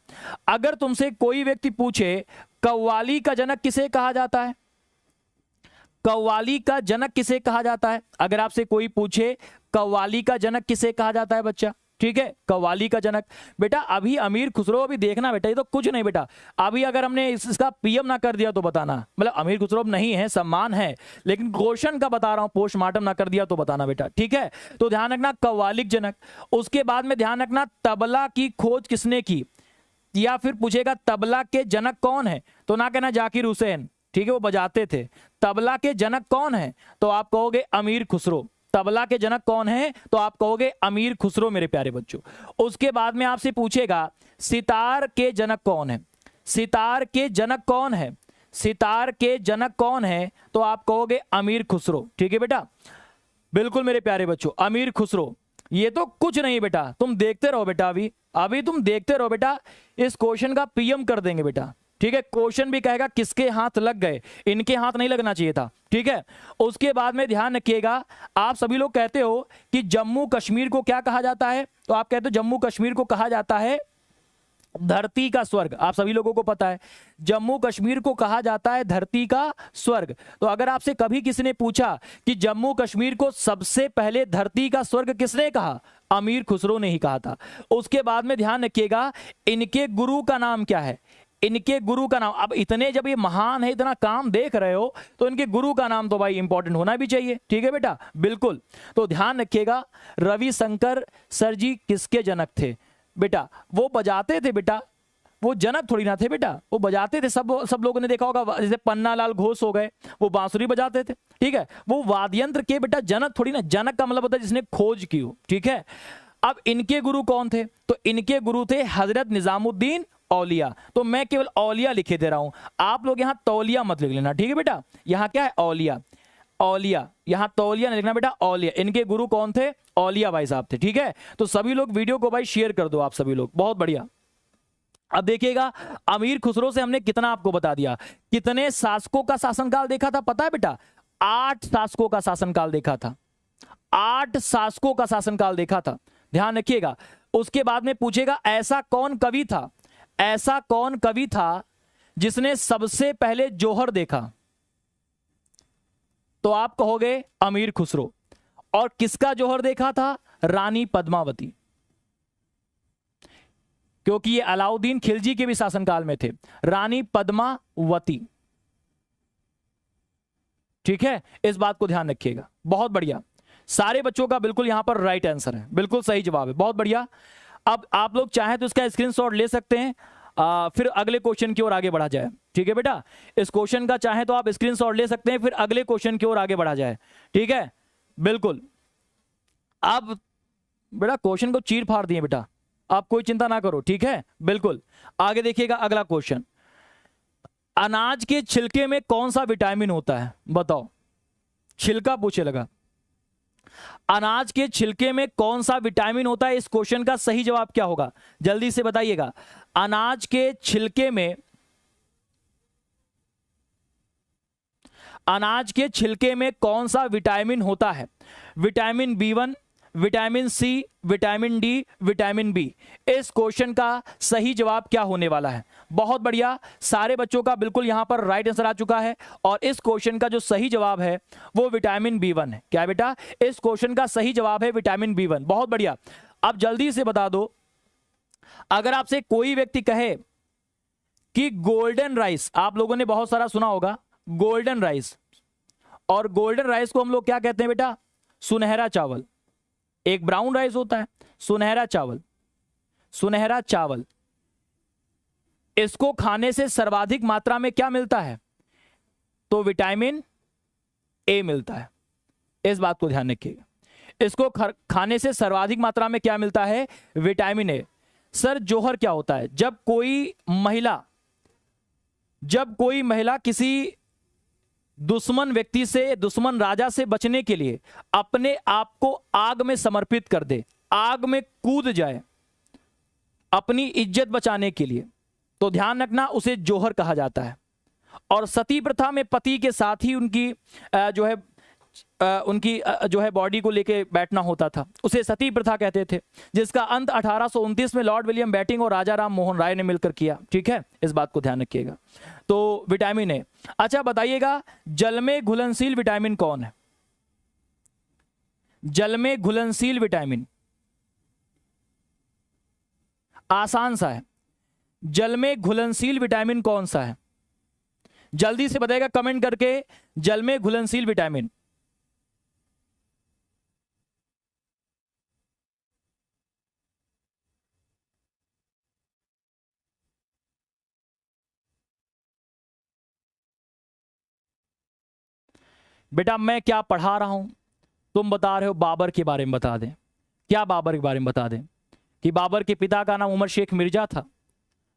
अगर तुमसे कोई व्यक्ति पूछे कव्वाली का जनक किसे कहा जाता है, कव्वाली का जनक किसे कहा जाता है, अगर आपसे कोई पूछे कव्वाली का जनक किसे कहा जाता है बच्चा, ठीक है, कव्वाली का जनक। बेटा अभी अमीर खुसरो, अभी देखना बेटा, ये तो कुछ नहीं बेटा, अभी अगर हमने इसका PM ना कर दिया तो बताना, मतलब अमीर खुसरो नहीं है, सम्मान है, लेकिन क्वेश्चन का बता रहा हूं, पोस्टमार्टम ना कर दिया तो बताना बेटा, ठीक है। तो ध्यान रखना कव्वालिक जनक। उसके बाद में ध्यान रखना तबला की खोज किसने की, या फिर पूछेगा तबला के जनक कौन है, तो ना कहना जाकिर हुसैन, ठीक है, वो बजाते थे। तबला के जनक कौन है, तो आप कहोगे अमीर खुसरो। तबला के जनक कौन है, तो आप कहोगे अमीर खुसरो मेरे प्यारे बच्चों। उसके बाद में आपसे पूछेगा सितार के जनक कौन है, सितार के जनक कौन है, सितार के जनक कौन है, तो आप कहोगे अमीर खुसरो, ठीक है बेटा, बिल्कुल मेरे प्यारे बच्चों, अमीर खुसरो। ये तो कुछ नहीं बेटा, तुम देखते रहो बेटा, अभी तुम देखते रहो बेटा, इस क्वेश्चन का PM कर देंगे बेटा, ठीक है। क्वेश्चन भी कहेगा किसके हाथ लग गए, इनके हाथ नहीं लगना चाहिए था, ठीक है। उसके बाद में ध्यान रखिएगा, आप सभी लोग कहते हो कि जम्मू कश्मीर को क्या कहा जाता है, तो आप कहते हो जम्मू कश्मीर को कहा जाता है धरती का स्वर्ग, आप सभी लोगों को पता है जम्मू कश्मीर को कहा जाता है धरती का स्वर्ग। तो अगर आपसे कभी किसी ने पूछा कि जम्मू कश्मीर को सबसे पहले धरती का स्वर्ग किसने कहा, अमीर खुसरो ने ही कहा था। उसके बाद में ध्यान रखिएगा इनके गुरु का नाम क्या है, इनके गुरु का नाम, अब इतने जब ये महान है, इतना काम देख रहे हो, तो इनके गुरु का नाम तो भाई इंपॉर्टेंट होना भी चाहिए, ठीक है बेटा, बिल्कुल। तो ध्यान रखिएगा रविशंकर सर जी किसके जनक थे बेटा, वो बजाते थे बेटा, वो जनक थोड़ी ना थे बेटा, वो बजाते थे। सब लोगों ने देखा होगा, जैसे पन्नालाल घोष हो गए, वो बांसुरी बजाते थे, ठीक है, वो वाद्य यंत्र के बेटा जनक थोड़ी ना, जनक का मतलब होता है जिसने खोज की हो, ठीक है। अब इनके गुरु कौन थे, तो इनके गुरु थे हजरत निजामुद्दीन औलिया। तो मैं केवल औलिया लिखे दे रहा हूं, आप लोग यहां तौलिया मत लिख लेना, ठीक है बेटा, यहां क्या है औलिया, औलिया, यहां तौलिया नहीं लिखना बेटा, औलिया। इनके गुरु कौन थे, औलिया भाई साहब थे, ठीक है। तो सभी लोग वीडियो को भाई शेयर कर दो आप सभी लोग, बहुत बढ़िया। अब देखिएगा अमीर खुसरो से हमने कितना आपको बता दिया, कितने शासकों का शासनकाल देखा था पता है बेटा, 8 शासकों का शासनकाल देखा था, 8 शासकों का शासनकाल देखा था, ध्यान रखिएगा। उसके बाद में पूछेगा ऐसा कौन कवि था, ऐसा कौन कवि था जिसने सबसे पहले जौहर देखा, तो आप कहोगे अमीर खुसरो। और किसका जौहर देखा था, रानी पद्मावती, क्योंकि ये अलाउद्दीन खिलजी के भी शासनकाल में थे, रानी पद्मावती, ठीक है, इस बात को ध्यान रखिएगा, बहुत बढ़िया। सारे बच्चों का बिल्कुल यहां पर राइट आंसर है, बिल्कुल सही जवाब है, बहुत बढ़िया। अब आप लोग चाहें तो इसका स्क्रीनशॉट ले सकते हैं, फिर अगले क्वेश्चन की ओर आगे बढ़ा जाए, ठीक है बेटा, इस क्वेश्चन का चाहें तो आप स्क्रीनशॉट ले सकते हैं, फिर अगले क्वेश्चन की ओर आगे बढ़ा जाए, ठीक है, बिल्कुल। अब बेटा क्वेश्चन को चीर फाड़ दिए बेटा, आप कोई चिंता ना करो, ठीक है, बिल्कुल। आगे देखिएगा अगला क्वेश्चन, अनाज के छिलके में कौन सा विटामिन होता है, बताओ, छिलका पूछे लगा, अनाज के छिलके में कौन सा विटामिन होता है, इस क्वेश्चन का सही जवाब क्या होगा, जल्दी से बताइएगा। अनाज के छिलके में, अनाज के छिलके में कौन सा विटामिन होता है, vitamin B1, vitamin C, vitamin D, vitamin B. इस क्वेश्चन का सही जवाब क्या होने वाला है, बहुत बढ़िया, सारे बच्चों का बिल्कुल यहां पर राइट आंसर आ चुका है। और इस क्वेश्चन का जो सही जवाब है वो विटामिन B1 है, क्या है बेटा, इस क्वेश्चन का सही जवाब है विटामिन B1, बहुत बढ़िया। अब जल्दी से बता दो, अगर आपसे कोई व्यक्ति कहे कि गोल्डन राइस, आप लोगों ने बहुत सारा सुना होगा गोल्डन राइस, और गोल्डन राइस को हम लोग क्या कहते हैं बेटा, सुनहरा चावल। एक ब्राउन राइस होता है, सुनहरा चावल, सुनहरा चावल, इसको खाने से सर्वाधिक मात्रा में क्या मिलता है, तो विटामिन ए मिलता है, इस बात को ध्यान रखिएगा। इसको खाने से सर्वाधिक मात्रा में क्या मिलता है, विटामिन ए। सर जौहर क्या होता है, जब कोई महिला किसी दुश्मन व्यक्ति से, दुश्मन राजा से बचने के लिए अपने आप को आग में समर्पित कर दे, आग में कूद जाए अपनी इज्जत बचाने के लिए, तो ध्यान रखना उसे जौहर कहा जाता है। और सती प्रथा में पति के साथ ही उनकी जो है बॉडी को लेके बैठना होता था, उसे सती प्रथा कहते थे, जिसका अंत 1829 में लॉर्ड विलियम बेटिंग और राजा राम मोहन राय ने मिलकर किया, ठीक है, इस बात को ध्यान रखिएगा। तो विटामिन ए। अच्छा बताइएगा जल में घुलनशील विटामिन कौन है, जल में घुलनशील विटामिन, आसान सा है, जल में घुलनशील विटामिन कौन सा है, जल्दी से बताइएगा कमेंट करके, जल में घुलनशील विटामिन। बेटा मैं क्या पढ़ा रहा हूं, तुम बता रहे हो बाबर के बारे में बता दें, क्या बाबर के बारे में बता दें कि बाबर के पिता का नाम उमर शेख मिर्जा था,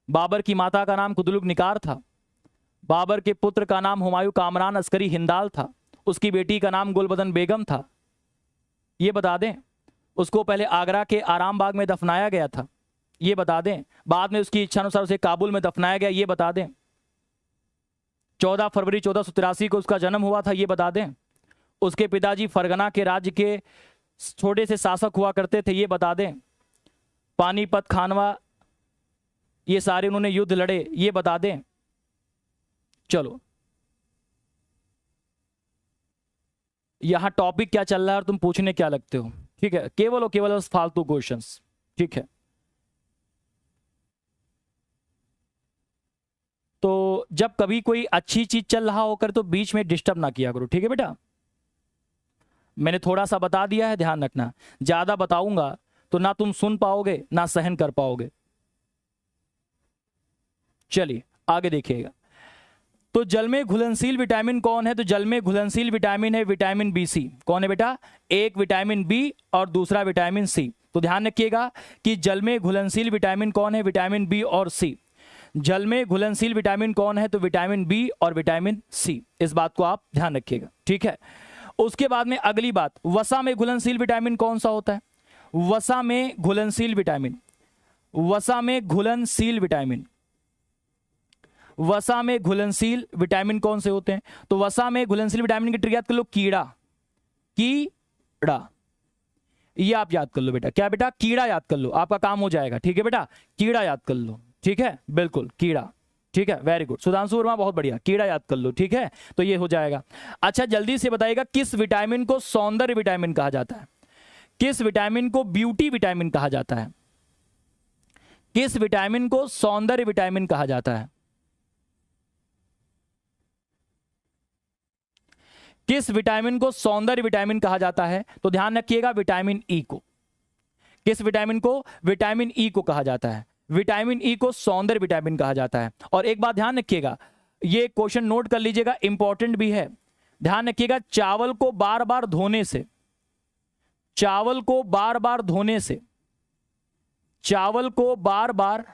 बाबर की माता का नाम कुतुलुग निकार था, बाबर के पुत्र का नाम हुमायूं कामरान अस्करी हिंदाल था, उसकी बेटी का नाम गुलबदन बेगम था, ये बता दें। उसको पहले आगरा के आराम बाग में दफनाया गया था, ये बता दें। बाद में उसकी इच्छानुसार उसे काबुल में दफनाया गया, ये बता दें। 14 फरवरी 1483 को उसका जन्म हुआ था, ये बता दें। उसके पिताजी फरगना के राज्य के छोटे से शासक हुआ करते थे, ये बता दें। पानीपत खानवा ये सारे उन्होंने युद्ध लड़े, ये बता दें। चलो, यहां टॉपिक क्या चल रहा है और तुम पूछने क्या लगते हो, ठीक है, केवल और केवल फालतू क्वेश्चंस, ठीक है। तो जब कभी कोई अच्छी चीज चल रहा होकर तो बीच में डिस्टर्ब ना किया करो, ठीक है बेटा। मैंने थोड़ा सा बता दिया है, ध्यान रखना, ज्यादा बताऊंगा तो ना तुम सुन पाओगे ना सहन कर पाओगे। चलिए आगे देखिएगा। तो जल में घुलनशील विटामिन कौन है? तो जल में घुलनशील विटामिन है विटामिन बी सी। कौन है बेटा? एक विटामिन बी और दूसरा विटामिन सी। तो ध्यान रखिएगा कि जल में घुलनशील विटामिन कौन है? विटामिन बी और सी। जल में घुलनशील विटामिन कौन है? तो विटामिन बी और विटामिन सी। इस बात को आप ध्यान रखिएगा, ठीक है। उसके बाद में अगली बात, वसा में घुलनशील विटामिन कौन सा होता है? वसा में घुलनशील विटामिन, वसा में घुलनशील विटामिन, वसा में घुलनशील विटामिन कौन से होते हैं? तो वसा में घुलनशील विटामिन की ट्रिक याद कर लो, कीड़ा, कीड़ा, ये आप याद कर लो बेटा। क्या बेटा? कीड़ा याद कर लो, आपका काम हो जाएगा, ठीक है बेटा। कीड़ा याद कर लो, ठीक है, बिल्कुल कीड़ा, ठीक है, वेरी गुड सुधांशु वर्मा, बहुत बढ़िया, कीड़ा याद कर लो, ठीक है। तो ये हो जाएगा। अच्छा जल्दी से बताइएगा, किस विटामिन को सौंदर्य विटामिन कहा जाता है? किस विटामिन को ब्यूटी विटामिन कहा जाता है? किस विटामिन को सौंदर्य विटामिन कहा जाता है? किस विटामिन को सौंदर्य विटामिन कहा जाता है? तो ध्यान रखिएगा, विटामिन ई को। किस विटामिन को? विटामिन ई को कहा जाता है। विटामिन ई को सौंदर्य विटामिन कहा जाता है। और एक बात ध्यान रखिएगा, ये क्वेश्चन नोट कर लीजिएगा, इंपॉर्टेंट भी है, ध्यान रखिएगा। चावल को बार बार धोने से, चावल को बार बार धोने से, चावल को बार बार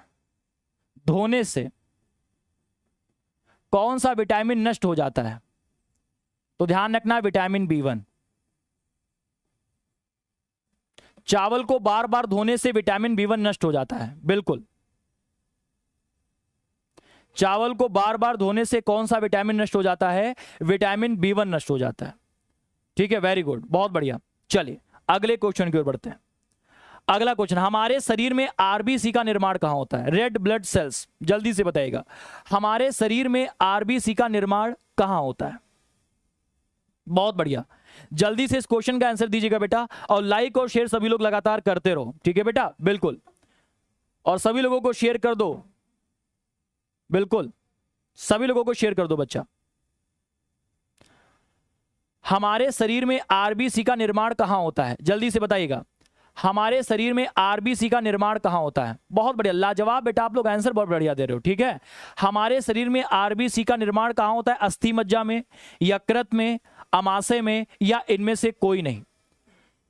धोने से कौन सा विटामिन नष्ट हो जाता है? तो ध्यान रखना, विटामिन बी1। चावल को बार बार धोने से विटामिन बी1 नष्ट हो जाता है, बिल्कुल। चावल को बार बार धोने से कौन सा विटामिन नष्ट हो जाता है? विटामिन बी1 नष्ट हो जाता है, ठीक है, वेरी गुड, बहुत बढ़िया। चलिए अगले क्वेश्चन की ओर बढ़ते हैं। अगला क्वेश्चन, हमारे शरीर में आरबीसी का निर्माण कहां होता है? रेड ब्लड सेल्स, जल्दी से बताइएगा, हमारे शरीर में आरबीसी का निर्माण कहां होता है? बहुत बढ़िया, जल्दी से इस क्वेश्चन का आंसर दीजिएगा बेटा। और लाइक और शेयर सभी लोग लगातार करते रहो, ठीक है बेटा, बिल्कुल। और सभी लोगों को शेयर कर दो, बिल्कुल सभी लोगों को शेयर कर दो बच्चा। हमारे शरीर में आरबीसी का निर्माण कहां होता है? जल्दी से बताइएगा, हमारे शरीर में आरबीसी का निर्माण कहां होता है? बहुत बढ़िया, लाजवाब बेटा, आप लोग आंसर बहुत बढ़िया दे रहे हो, ठीक है। हमारे शरीर में आरबीसी का निर्माण कहां होता है? अस्थि मज्जा में, यकृत में, अमाशय में, या इनमें से कोई नहीं?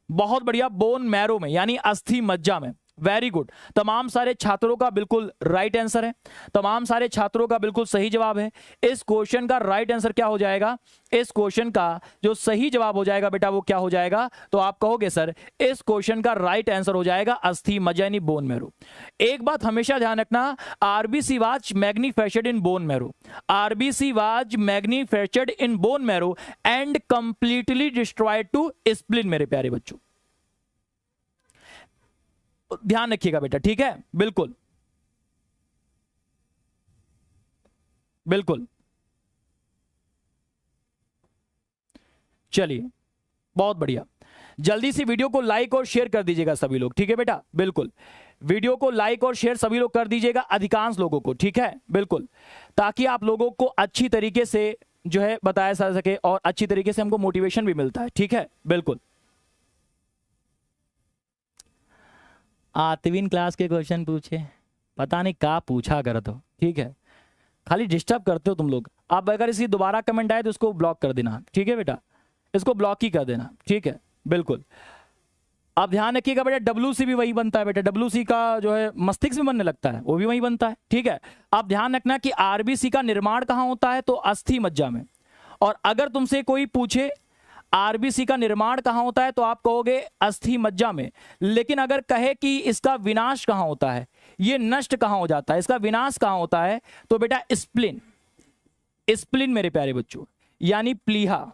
बहुत बढ़िया, बोन मैरो में, यानी अस्थि मज्जा में, वेरी गुड। तमाम सारे छात्रों का बिल्कुल राइट आंसर है, तमाम सारे छात्रों का बिल्कुल सही जवाब है। इस क्वेश्चन का राइट आंसर क्या हो जाएगा? इस क्वेश्चन का जो सही जवाब हो जाएगा बेटा वो क्या हो जाएगा? तो आप कहोगे सर इस क्वेश्चन का राइट आंसर हो जाएगा अस्थि मज्जा यानी बोन मैरो। एक बात हमेशा ध्यान रखना, RBC was manufactured in bone marrow, RBC was manufactured in bone marrow and completely destroyed to spleen, मेरे प्यारे बच्चों, ध्यान रखिएगा बेटा, ठीक है, बिल्कुल बिल्कुल। चलिए बहुत बढ़िया, जल्दी से वीडियो को लाइक और शेयर कर दीजिएगा सभी लोग, ठीक है बेटा, बिल्कुल। वीडियो को लाइक और शेयर सभी लोग कर दीजिएगा, अधिकांश लोगों को, ठीक है, बिल्कुल, ताकि आप लोगों को अच्छी तरीके से जो है बताया जा सके और अच्छी तरीके से हमको मोटिवेशन भी मिलता है, ठीक है, बिल्कुल। 8वीं क्लास के क्वेश्चन पूछे, पता नहीं क्या पूछा कर दो, ठीक है, खाली डिस्टर्ब करते हो तुम लोग। आप अगर इसी दोबारा कमेंट आए तो इसको ब्लॉक कर देना, ठीक है बेटा, इसको ब्लॉक ही कर देना, ठीक है, बिल्कुल। आप ध्यान रखिएगा बेटा, डब्ल्यूसी भी वही बनता है बेटा, डब्ल्यूसी का जो है मस्तिष्क में बनने लगता है, वो भी वही बनता है, ठीक है। आप ध्यान रखना कि आरबीसी का निर्माण कहां होता है? तो अस्थि मज्जा में। और अगर तुमसे कोई पूछे आरबीसी का निर्माण कहां होता है तो आप कहोगे अस्थि मज्जा में। लेकिन अगर कहे कि इसका विनाश कहां होता है, ये नष्ट कहां हो जाता है, इसका विनाश कहां होता है, तो बेटा स्प्लिन, स्प्लिन मेरे प्यारे बच्चों, यानी प्लीहा।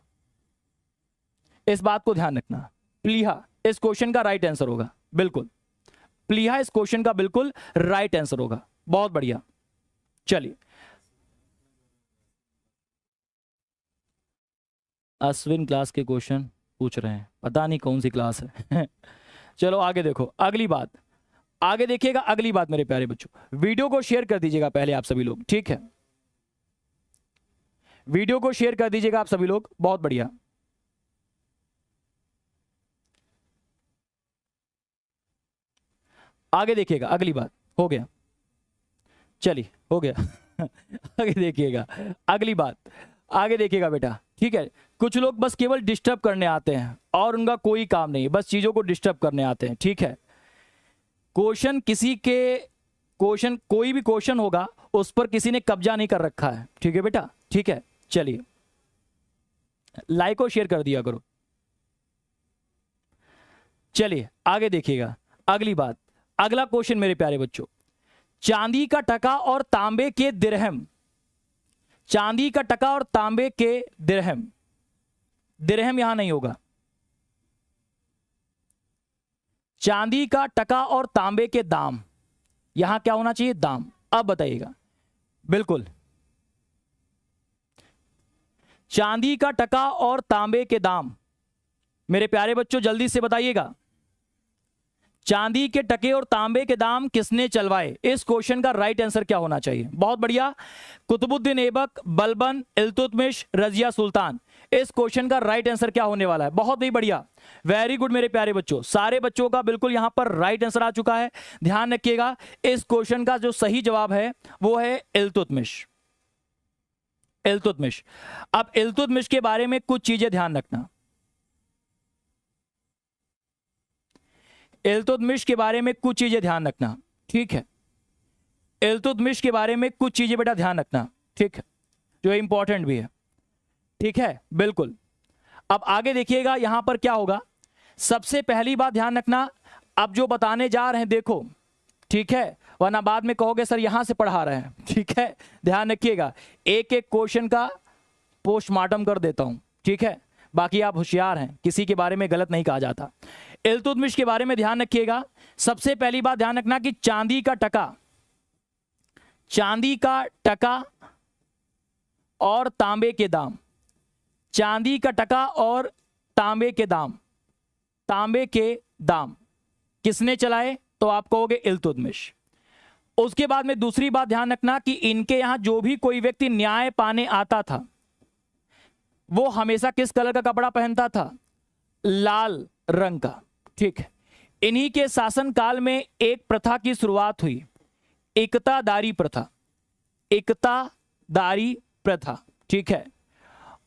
इस बात को ध्यान रखना, प्लीहा इस क्वेश्चन का राइट आंसर होगा, बिल्कुल, प्लीहा इस क्वेश्चन का बिल्कुल राइट आंसर होगा, बहुत बढ़िया। चलिए, अश्विन क्लास के क्वेश्चन पूछ रहे हैं, पता नहीं कौन सी क्लास है। चलो आगे देखो, अगली बात, आगे देखिएगा अगली बात मेरे प्यारे बच्चों। वीडियो को शेयर कर दीजिएगा पहले आप सभी लोग, ठीक है, वीडियो को शेयर कर दीजिएगा आप सभी लोग, बहुत बढ़िया। आगे देखिएगा अगली बात, हो गया, चलिए हो गया। आगे देखिएगा अगली बात, आगे देखिएगा बेटा, ठीक है। कुछ लोग बस केवल डिस्टर्ब करने आते हैं और उनका कोई काम नहीं, बस चीजों को डिस्टर्ब करने आते हैं, ठीक है। क्वेश्चन किसी के, क्वेश्चन कोई भी क्वेश्चन होगा उस पर किसी ने कब्जा नहीं कर रखा है, ठीक है बेटा, ठीक है। चलिए, लाइक और शेयर कर दिया करो। चलिए आगे देखिएगा अगली बात, अगला क्वेश्चन मेरे प्यारे बच्चों, चांदी का टका और तांबे के दिरहम, चांदी का टका और तांबे के दिरहम, दिरहम यहां नहीं होगा, चांदी का टका और तांबे के दाम, यहां क्या होना चाहिए, दाम। अब बताइएगा, बिल्कुल, चांदी का टका और तांबे के दाम, मेरे प्यारे बच्चों जल्दी से बताइएगा, चांदी के टके और तांबे के दाम किसने चलवाए, इस क्वेश्चन का राइट आंसर क्या होना चाहिए। बहुत बढ़िया, कुतुबुद्दीन ऐबक, बलबन, इल्तुतमिश, रजिया सुल्तान, इस क्वेश्चन का राइट आंसर क्या होने वाला है। बहुत ही बढ़िया, वेरी गुड मेरे प्यारे बच्चों, सारे बच्चों का बिल्कुल यहां पर राइट आंसर आ चुका है। ध्यान रखिएगा, इस क्वेश्चन का जो सही जवाब है वो है इल्तुतमिश, इल्तुतमिश। अब इल्तुतमिश के बारे में कुछ चीजें ध्यान रखना, इल्तुतमिश के बारे में कुछ चीजें ध्यान रखना, ठीक है, इल्तुतमिश के बारे में कुछ चीजें बेटा ध्यान रखना, ठीक है, जो इंपॉर्टेंट भी है, ठीक है, बिल्कुल। अब आगे देखिएगा यहां पर क्या होगा, सबसे पहली बात ध्यान रखना, अब जो बताने जा रहे हैं देखो, ठीक है, वरना बाद में कहोगे सर यहां से पढ़ा रहे हैं, ठीक है। ध्यान रखिएगा, एक एक क्वेश्चन का पोस्टमार्टम कर देता हूं, ठीक है, बाकी आप होशियार हैं, किसी के बारे में गलत नहीं कहा जाता। इल्तुतमिश के बारे में ध्यान रखिएगा, सबसे पहली बात ध्यान रखना कि चांदी का टका, चांदी का टका और तांबे के दाम, चांदी का टका और तांबे के दाम, तांबे के दाम किसने चलाए, तो आप कहोगे इल्तुतमिश। उसके बाद में दूसरी बात ध्यान रखना कि इनके यहां जो भी कोई व्यक्ति न्याय पाने आता था वो हमेशा किस कलर का कपड़ा पहनता था, लाल रंग का, ठीक है। इन्हीं के शासनकाल में एक प्रथा की शुरुआत हुई, एकतादारी प्रथा, एकतादारी प्रथा, ठीक है।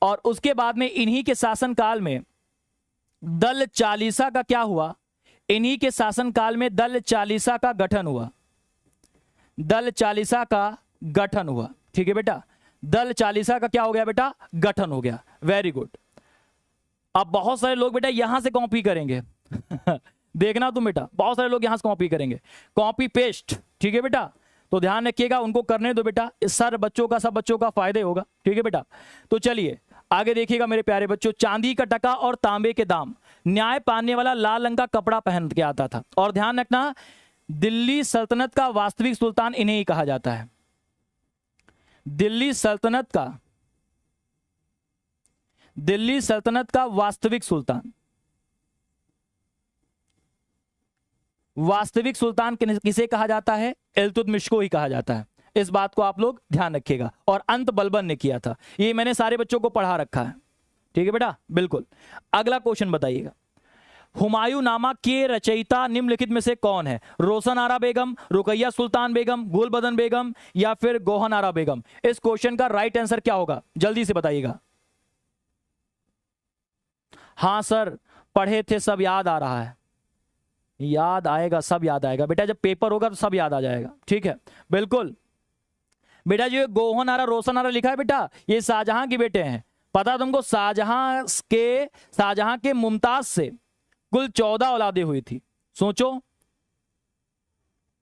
और उसके बाद में इन्हीं के शासनकाल में दल चालीसा का क्या हुआ, इन्हीं के शासनकाल में दल चालीसा का गठन हुआ, दल चालीसा का गठन हुआ, ठीक है बेटा, दल चालीसा का क्या हो गया बेटा, गठन हो गया, वेरी गुड। अब बहुत सारे लोग बेटा यहां से कॉपी करेंगे देखना तुम बेटा, बहुत सारे लोग यहां से कॉपी करेंगे, कॉपी पेस्ट, ठीक है बेटा, तो ध्यान रखिएगा, उनको करने दो बेटा, इस सारे बच्चों का, सब बच्चों का फायदे होगा, ठीक है बेटा। तो चलिए आगे देखिएगा मेरे प्यारे बच्चों, चांदी का टका और तांबे के दाम, न्याय पाने वाला लाल रंग का कपड़ा पहन के आता था। और ध्यान रखना, दिल्ली सल्तनत का वास्तविक सुल्तान इन्हें ही कहा जाता है, दिल्ली सल्तनत का, दिल्ली सल्तनत का वास्तविक सुल्तान, वास्तविक सुल्तान किसे कहा जाता है, इल्तुतमिश को ही कहा जाता है, इस बात को आप लोग ध्यान रखिएगा। और अंत बलबन ने किया था, ये मैंने सारे बच्चों को पढ़ा रखा है, ठीक है बेटा, बिल्कुल। अगला क्वेश्चन बताइएगा, हुमायूं नामा के रचयिता निम्नलिखित में से कौन है, रोशन आरा बेगम, रुकैया सुल्तान बेगम, गुलबदन बेगम या फिर गोहन आरा बेगम। इस क्वेश्चन का राइट आंसर क्या होगा, जल्दी से बताइएगा। हाँ सर पढ़े थे, सब याद आ रहा है, याद आएगा, सब याद आएगा बेटा, जब पेपर होगा तो सब याद आ जाएगा, ठीक है, बिल्कुल बेटा। जो गोहन आरा रोशन आरा लिखा है बेटा, ये शाहजहां के बेटे हैं, पता तुमको, शाहजहां के मुमताज से कुल 14 औलादे हुई थी, सोचो,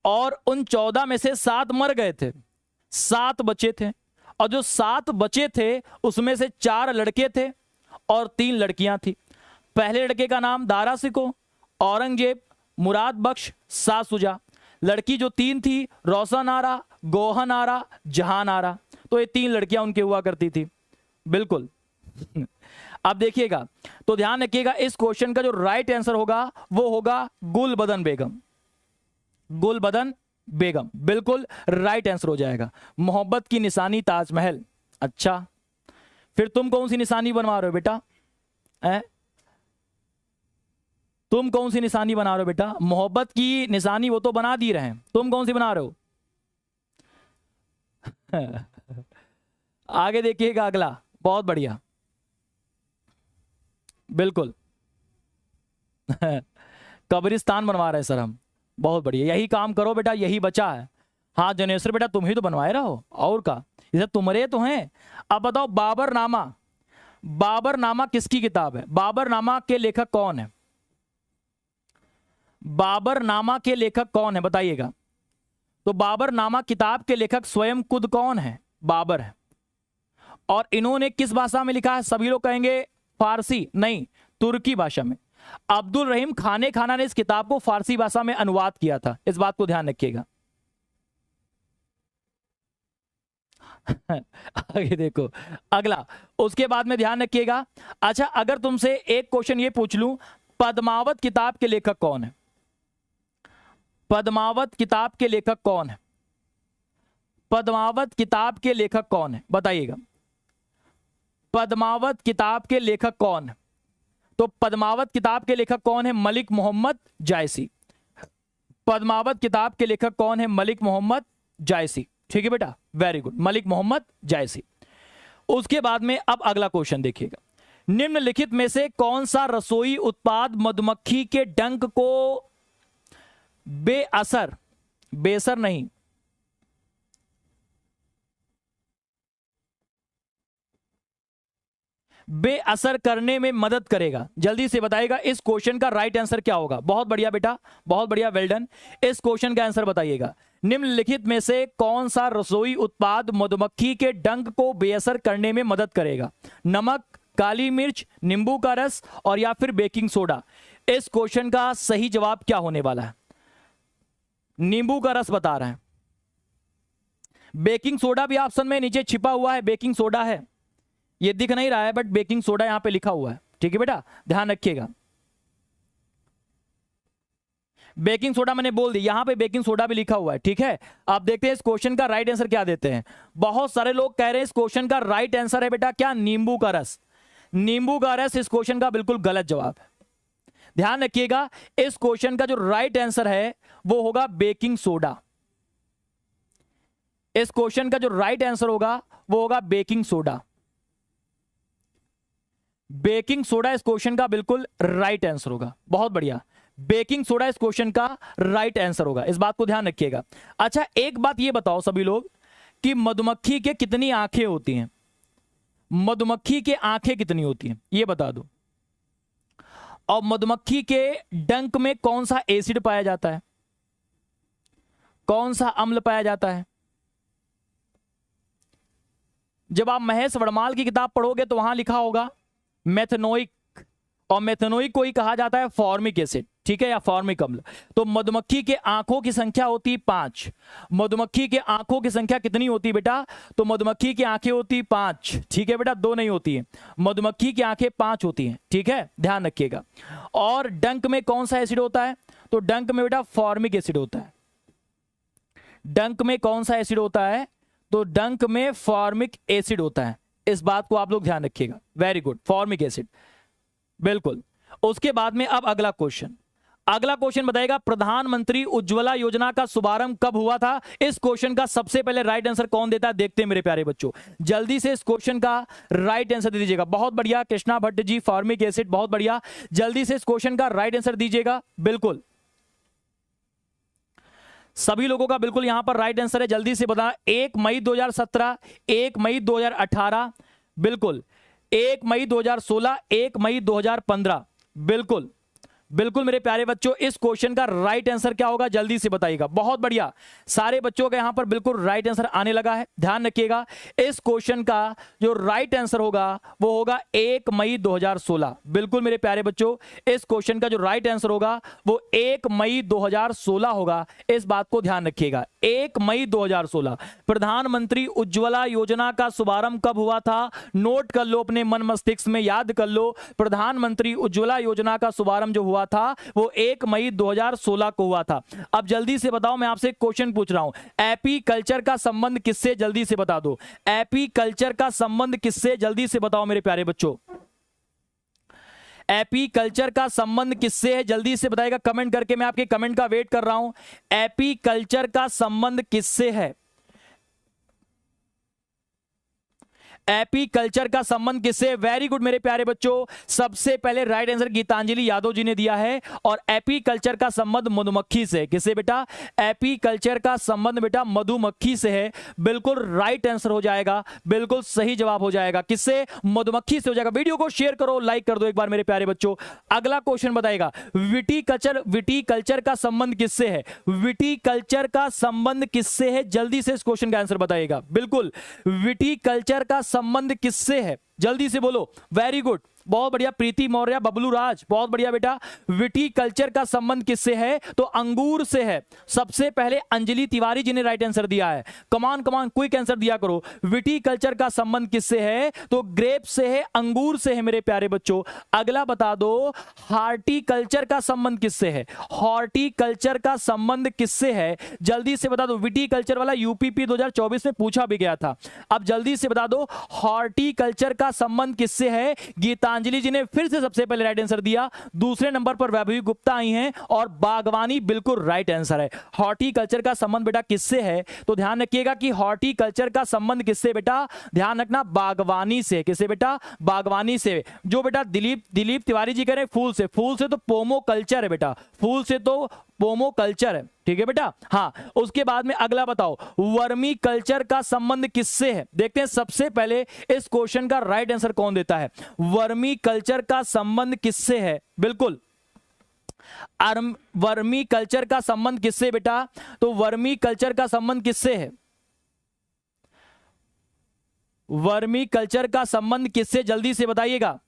और उन 14 में से 7 मर गए थे, 7 बचे थे, और जो 7 बचे थे उसमें से 4 लड़के थे और 3 लड़कियां थी। पहले लड़के का नाम दारा सिको, औरंगजेब, मुराद बख्श, शाह सुजा। लड़की जो 3 थी, रोशन आरा, गोहन आरा, जहान आरा। तो ये 3 लड़कियां उनके हुआ करती थी, बिल्कुल। अब देखिएगा, तो ध्यान रखिएगा, इस क्वेश्चन का जो राइट आंसर होगा वो होगा गुलबदन बेगम। गुलबदन बेगम बिल्कुल राइट आंसर हो जाएगा। मोहब्बत की निशानी ताजमहल। अच्छा, फिर तुम कौन सी निशानी बनवा रहे हो बेटा? तुम कौन सी निशानी बना रहे हो बेटा? मोहब्बत की निशानी वो तो बना दी रहे हैं, तुम कौन सी बना रहे हो? आगे देखिएगा अगला, बहुत बढ़िया, बिल्कुल। कब्रिस्तान बनवा रहे हैं सर हम, बहुत बढ़िया, यही काम करो बेटा, यही बचा है। हाँ जनेश्वर बेटा, तुम ही तो बनवाए रहो, और का, ये तुम्हारे तो हैं। अब बताओ, बाबरनामा, बाबरनामा किसकी किताब है? बाबरनामा के लेखक कौन है? बाबरनामा के लेखक कौन है बताइएगा? तो बाबरनामा किताब के लेखक स्वयं खुद कौन है? बाबर है। और इन्होंने किस भाषा में लिखा है? सभी लोग कहेंगे फारसी, नहीं, तुर्की भाषा में। अब्दुल रहीम खाने खाना ने इस किताब को फारसी भाषा में अनुवाद किया था, इस बात को ध्यान रखिएगा। आगे देखो अगला, उसके बाद में ध्यान रखिएगा। अच्छा, अगर तुमसे एक क्वेश्चन ये पूछ लूं, पद्मावत किताब के लेखक कौन है? पद्मावत किताब के लेखक कौन है? पद्मावत किताब के लेखक कौन है बताइएगा? पद्मावत किताब के लेखक कौन है? तो पद्मावत किताब के लेखक कौन है? मलिक मोहम्मद जायसी। पद्मावत किताब के लेखक कौन है? मलिक मोहम्मद जायसी। ठीक है बेटा, वेरी गुड, मलिक मोहम्मद जायसी। उसके बाद में अब अगला क्वेश्चन देखिएगा, निम्नलिखित में से कौन सा रसोई उत्पाद मधुमक्खी के डंक को बेअसर, बेअसर नहीं, बेअसर करने में मदद करेगा? जल्दी से बताइएगा, इस क्वेश्चन का राइट आंसर क्या होगा? बहुत बढ़िया बेटा, बहुत बढ़िया, वेल डन। इस क्वेश्चन का आंसर बताइएगा, निम्नलिखित में से कौन सा रसोई उत्पाद मधुमक्खी के डंक को बेअसर करने में मदद करेगा? नमक, काली मिर्च, नींबू का रस, और या फिर बेकिंग सोडा? इस क्वेश्चन का सही जवाब क्या होने वाला है? नींबू का रस बता रहे हैं। बेकिंग सोडा भी ऑप्शन में नीचे छिपा हुआ है, बेकिंग सोडा है, ये दिख नहीं रहा है, बट बेकिंग सोडा यहां पे लिखा हुआ है। ठीक है बेटा, ध्यान रखिएगा, बेकिंग सोडा मैंने बोल दी, यहां पे बेकिंग सोडा भी लिखा हुआ है। ठीक है, आप देखते हैं इस क्वेश्चन का राइट आंसर क्या देते हैं। बहुत सारे लोग कह रहे हैं इस क्वेश्चन का राइट आंसर है बेटा क्या? नींबू का रस। नींबू का रस इस क्वेश्चन का बिल्कुल गलत जवाब है। ध्यान रखिएगा, इस क्वेश्चन का जो राइट आंसर है वो होगा बेकिंग सोडा। इस क्वेश्चन का जो राइट आंसर होगा वो होगा बेकिंग सोडा। बेकिंग सोडा इस क्वेश्चन का बिल्कुल राइट आंसर होगा। बहुत बढ़िया, बेकिंग सोडा इस क्वेश्चन का राइट आंसर होगा, इस बात को ध्यान रखिएगा। अच्छा, एक बात ये बताओ सभी लोग कि मधुमक्खी के कितनी आंखें होती हैं? मधुमक्खी के आंखें कितनी होती हैं ये बता दो। और मधुमक्खी के डंक में कौन सा एसिड पाया जाता है? कौन सा अम्ल पाया जाता है? जब आप महेश वर्माल की किताब पढ़ोगे तो वहां लिखा होगा मेथनोइक, और मेथनोइक को ही कहा जाता है फॉर्मिक एसिड, ठीक है, या फॉर्मिक अम्ल। तो मधुमक्खी के आंखों की संख्या होती 5। मधुमक्खी के आंखों की संख्या कितनी होती बेटा? तो मधुमक्खी की आंखें होती 5। ठीक है बेटा, 2 नहीं होती है, मधुमक्खी की आंखें 5 होती हैं। ठीक है, ध्यान रखिएगा। और डंक में कौन सा एसिड होता है? तो डंक में बेटा फॉर्मिक एसिड होता है। डंक में कौन सा एसिड होता है? तो डंक में फॉर्मिक एसिड होता है, इस बात को आप लोग ध्यान रखिएगा। वेरी गुड, फॉर्मिक एसिड, बिल्कुल। उसके बाद में अब अगला क्वेश्चन, अगला क्वेश्चन बताएगा प्रधानमंत्री उज्ज्वला योजना का शुभारंभ कब हुआ था? इस क्वेश्चन का सबसे पहले राइट आंसर कौन देता है देखते हैं मेरे प्यारे बच्चों। जल्दी से इस क्वेश्चन का राइट आंसर दे दीजिएगा। बहुत बढ़िया कृष्णा भट्ट जी, फॉर्मिक एसिड, बहुत बढ़िया। जल्दी से इस क्वेश्चन का राइट आंसर दीजिएगा। बिल्कुल सभी लोगों का बिल्कुल यहां पर राइट आंसर है, जल्दी से बता। 1 मई 2017, 1 मई 2018, बिल्कुल 1 मई 2016, 1 मई 2015, बिल्कुल बिल्कुल मेरे प्यारे बच्चों, इस क्वेश्चन का राइट आंसर क्या होगा जल्दी से बताइएगा। बहुत बढ़िया, सारे बच्चों का यहां पर बिल्कुल राइट आंसर आने लगा है। ध्यान रखिएगा, इस क्वेश्चन का जो राइट आंसर होगा वो होगा 1 मई 2016। बिल्कुल मेरे प्यारे बच्चों, इस क्वेश्चन का जो राइट आंसर होगा वो 1 मई 2016 होगा। इस बात को ध्यान रखिएगा, 1 मई 2016। प्रधानमंत्री उज्ज्वला योजना का शुभारंभ कब हुआ था? नोट कर लो, अपने मन मस्तिष्क में याद कर लो। प्रधानमंत्री उज्ज्वला योजना का शुभारंभ जो हुआ था वो 1 मई 2016 को हुआ था। अब जल्दी से बताओ, मैं आपसे क्वेश्चन पूछ रहा हूं, एपी कल्चर का संबंध किससे? जल्दी से बता दो, एपी कल्चर का संबंध किससे? जल्दी से बताओ मेरे प्यारे बच्चों, एपी कल्चर का संबंध किससे है? जल्दी से बताइएगा कमेंट करके, मैं आपके कमेंट का वेट कर रहा हूं। एपी कल्चर का संबंध किससे है? एपी कल्चर का संबंध किससे? वेरी गुड मेरे प्यारे बच्चों, सबसे पहले राइट आंसर गीतांजलि यादव जी ने दिया है। और एपी कल्चर का संबंध मधुमक्खी से। किससे बेटा? एपी कल्चर का संबंध बेटा मधुमक्खी से है। बिल्कुल राइट आंसर हो जाएगा, बिल्कुल सही जवाब हो जाएगा। किससे? मधुमक्खी से हो जाएगा। वीडियो को शेयर करो, लाइक कर दो एक बार मेरे प्यारे बच्चों। अगला क्वेश्चन बताएगा, विटीकल्चर का संबंध किससे है? विटीकल्चर का संबंध किससे है? जल्दी से इस क्वेश्चन का आंसर बताइएगा। बिल्कुल, विटीकल्चर का संबंध किससे है? जल्दी से बोलो। वेरी गुड, बहुत बढ़िया। प्रीति मौर्य, बबलू राज, बहुत बढ़िया बेटा। विटीकल्चर का संबंध किससे है? तो अंगूर से है। सबसे पहले अंजलि तिवारी जी ने राइट आंसर दिया है। कमान कमान, क्विक आंसर दिया करो। विटीकल्चर का संबंध किससे है? तो ग्रेप से है, अंगूर से है मेरे प्यारे बच्चों। अगला बता दो, हॉर्टिकल्चर का संबंध किससे है? हॉर्टिकल्चर का संबंध किससे है? जल्दी से बता दो। विटीकल्चर वाला यूपीपी 2024 में पूछा भी गया था। अब जल्दी से बता दो, हॉर्टिकल्चर का संबंध किससे है? गीतांजलि जी ने फिर से सबसे पहले राइट आंसर दिया। दूसरे नंबर पर वैभवी गुप्ता आई हैं और बागवानी बिल्कुल राइट आंसर है। हॉर्टिकल्चर का संबंध बेटा किससे है? तो ध्यान रखिएगा कि हॉर्टिकल्चर का संबंध किससे बेटा? ध्यान रखना, बागवानी से। किससे बेटा? बागवानी से। जो बेटा दिलीप तिवारी जी कह रहे हैं फूल से, फूल से तो पोमो कल्चर है बेटा, फूल से तो पोमो कल्चर है। ठीक है बेटा। हाँ, उसके बाद में अगला बताओ, वर्मी कल्चर का संबंध किससे है? देखते हैं सबसे पहले इस क्वेश्चन का राइट आंसर कौन देता है। वर्मी कल्चर का संबंध किससे है? बिल्कुल, वर्मी कल्चर का संबंध किससे बेटा? तो वर्मी कल्चर का संबंध किससे है? वर्मी कल्चर का संबंध किससे? जल्दी से बताइएगा।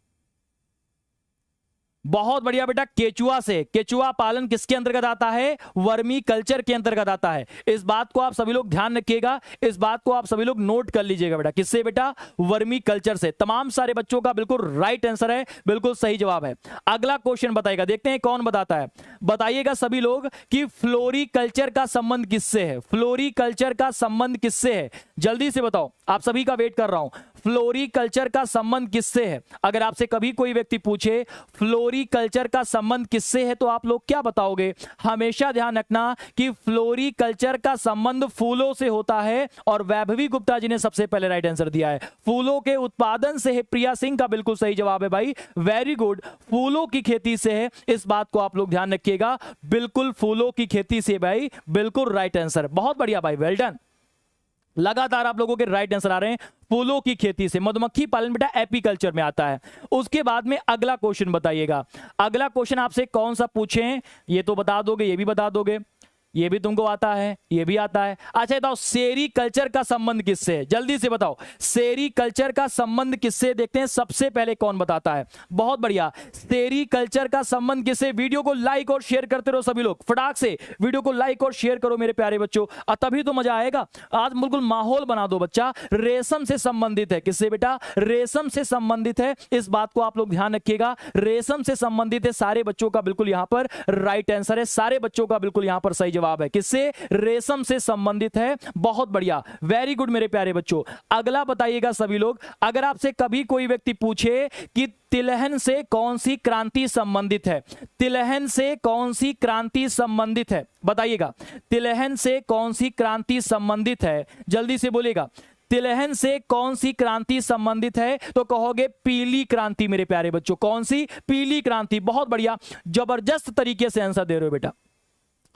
बहुत बढ़िया बेटा, केचुआ से। केचुआ पालन किसके अंतर्गत आता है? वर्मी कल्चर के अंतर्गत आता है। इस बात को आप सभी लोग ध्यान रखिएगा, इस बात को आप सभी लोग नोट कर लीजिएगा बेटा। किससे बेटा? वर्मी कल्चर से। तमाम सारे बच्चों का बिल्कुल राइट आंसर है, बिल्कुल सही जवाब है। अगला क्वेश्चन बताएगा, देखते हैं कौन बताता है। बताइएगा सभी लोग कि फ्लोरीकल्चर का संबंध किससे है? फ्लोरीकल्चर का संबंध किससे है? जल्दी से बताओ, आप सभी का वेट कर रहा हूं। फ्लोरीकल्चर का संबंध किससे है? अगर आपसे कभी कोई व्यक्ति पूछे फ्लोरीकल्चर का संबंध किससे है तो आप लोग क्या बताओगे? हमेशा ध्यान रखना कि फ्लोरीकल्चर का संबंध फूलों से होता है। और वैभवी गुप्ता जी ने सबसे पहले राइट आंसर दिया है, फूलों के उत्पादन से है। प्रिया सिंह का बिल्कुल सही जवाब है भाई, वेरी गुड, फूलों की खेती से है। इस बात को आप लोग ध्यान रखिएगा, बिल्कुल फूलों की खेती से भाई, बिल्कुल राइट आंसर। बहुत बढ़िया भाई, वेल डन। लगातार आप लोगों के राइट आंसर आ रहे हैं। फूलों की खेती से। मधुमक्खी पालन बेटा एपीकल्चर में आता है। उसके बाद में अगला क्वेश्चन बताइएगा। अगला क्वेश्चन आपसे कौन सा पूछें ये तो बता दोगे, ये भी बता दोगे, ये भी तुमको आता है, ये भी आता है। अच्छा बताओ, सेरीकल्चर का संबंध किससे है? जल्दी से बताओ, सेरीकल्चर का संबंध किससे? देखते हैं सबसे पहले कौन बताता है। बहुत बढ़िया, सेरीकल्चर का संबंध किससे? वीडियो को लाइक और शेयर करते रहो सभी लोग, फटाक से वीडियो को लाइक और शेयर करो मेरे प्यारे बच्चों, तभी तो मजा आएगा। आज बिल्कुल माहौल बना दो। बच्चा रेशम से संबंधित है। किससे बेटा? रेशम से संबंधित है। इस बात को आप लोग ध्यान रखिएगा, रेशम से संबंधित है। सारे बच्चों का बिल्कुल यहां पर राइट आंसर है, सारे बच्चों का बिल्कुल यहां पर सही जवाब है। किससे? रेशम से संबंधित है। बहुत बढ़िया, वेरी गुड मेरे प्यारे बच्चों। अगला बताइएगा सभी लोग, अगर आपसे कभी कोई व्यक्ति पूछे कि तिलहन से कौन सी क्रांति संबंधित है? तिलहन से कौन सी क्रांति संबंधित है? बताइएगा, तिलहन से कौन सी क्रांति संबंधित है? जल्दी से बोलेगा, तिलहन से कौन सी क्रांति संबंधित है? तो कहोगे पीली क्रांति मेरे प्यारे बच्चों। कौन सी? पीली क्रांति। बहुत बढ़िया, जबरदस्त तरीके से आंसर दे रहे हो बेटा।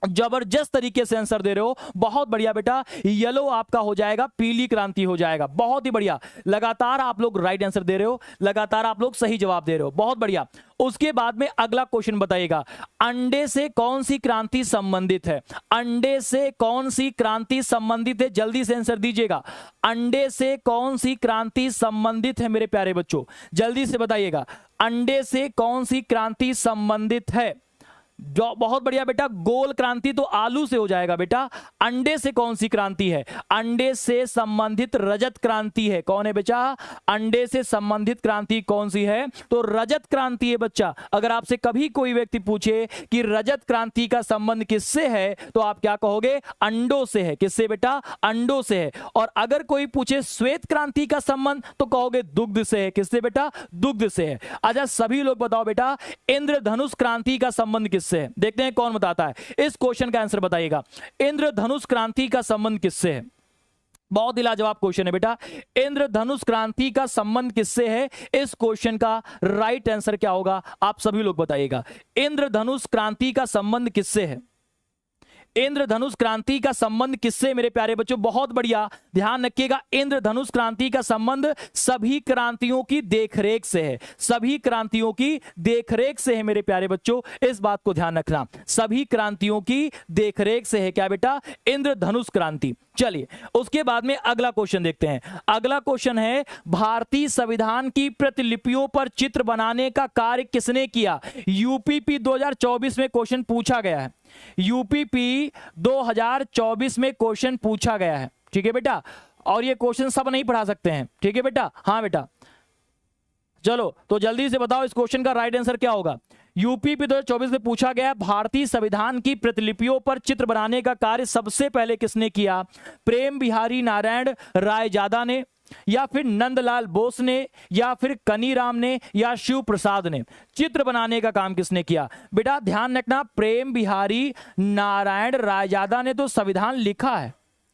जबरदस्त तरीके से आंसर दे रहे हो, बहुत बढ़िया बेटा। येलो आपका हो जाएगा, पीली क्रांति हो जाएगा, बहुत ही बढ़िया। लगातार आप लोग राइट आंसर दे रहे हो, लगातार आप लोग सही जवाब दे रहे हो, बहुत बढ़िया। उसके बाद में अगला क्वेश्चन बताइएगा, अंडे से कौन सी क्रांति संबंधित है? अंडे से कौन सी क्रांति संबंधित है? जल्दी से आंसर दीजिएगा। अंडे से कौन सी क्रांति संबंधित है मेरे प्यारे बच्चों? जल्दी से बताइएगा, अंडे से कौन सी क्रांति संबंधित है? जो बहुत बढ़िया बेटा, गोल क्रांति तो आलू से हो जाएगा बेटा। अंडे से कौन सी क्रांति है? अंडे से संबंधित रजत क्रांति है। कौन है बच्चा? अंडे से संबंधित क्रांति कौन सी है? तो रजत क्रांति है बच्चा। अगर आपसे कभी कोई व्यक्ति पूछे कि रजत क्रांति का संबंध किससे है, तो आप क्या कहोगे? अंडों से है। किससे बेटा? अंडों से है। और अगर कोई पूछे श्वेत क्रांति का संबंध, तो कहोगे दुग्ध से है। किससे बेटा? दुग्ध से है। अच्छा सभी लोग बताओ बेटा, इंद्रधनुष क्रांति का संबंध किससे है? देखते हैं कौन बताता है। इस क्वेश्चन का आंसर बताइएगा, इंद्रधनुष क्रांति का संबंध किससे है? बहुत ही लाजवाब क्वेश्चन है बेटा। इंद्रधनुष क्रांति का संबंध किससे है? इस क्वेश्चन का राइट आंसर क्या होगा? आप सभी लोग बताइएगा, इंद्रधनुष क्रांति का संबंध किससे है? इंद्रधनुष क्रांति का संबंध किससे मेरे प्यारे बच्चों? बहुत बढ़िया, ध्यान रखिएगा। इंद्रधनुष क्रांति का संबंध सभी क्रांतियों की देखरेख से है। सभी क्रांतियों की देखरेख से है मेरे प्यारे बच्चों, इस बात को ध्यान रखना। सभी क्रांतियों की देखरेख से है क्या बेटा? इंद्रधनुष क्रांति। चलिए उसके बाद में अगला क्वेश्चन देखते हैं। अगला क्वेश्चन है, भारतीय संविधान की प्रतिलिपियों पर चित्र बनाने का कार्य किसने किया? यूपीपी 2024 में क्वेश्चन पूछा गया है। यूपीपी 2024 में क्वेश्चन पूछा गया है, ठीक है बेटा। और ये क्वेश्चन सब नहीं पढ़ा सकते हैं, ठीक है बेटा। हाँ बेटा, चलो तो जल्दी से बताओ इस क्वेश्चन का राइट आंसर क्या होगा? यूपीपी 2024 में पूछा गया, भारतीय संविधान की प्रतिलिपियों पर चित्र बनाने का कार्य सबसे पहले किसने किया? प्रेम बिहारी नारायण रायजादा ने, या फिर नंदलाल बोस ने, या फिर कनीराम ने, या शिव प्रसाद ने? चित्र बनाने का काम किसने किया? बेटा ध्यान रखना, प्रेम बिहारी नारायण रायजादा ने तो संविधान लिखा है।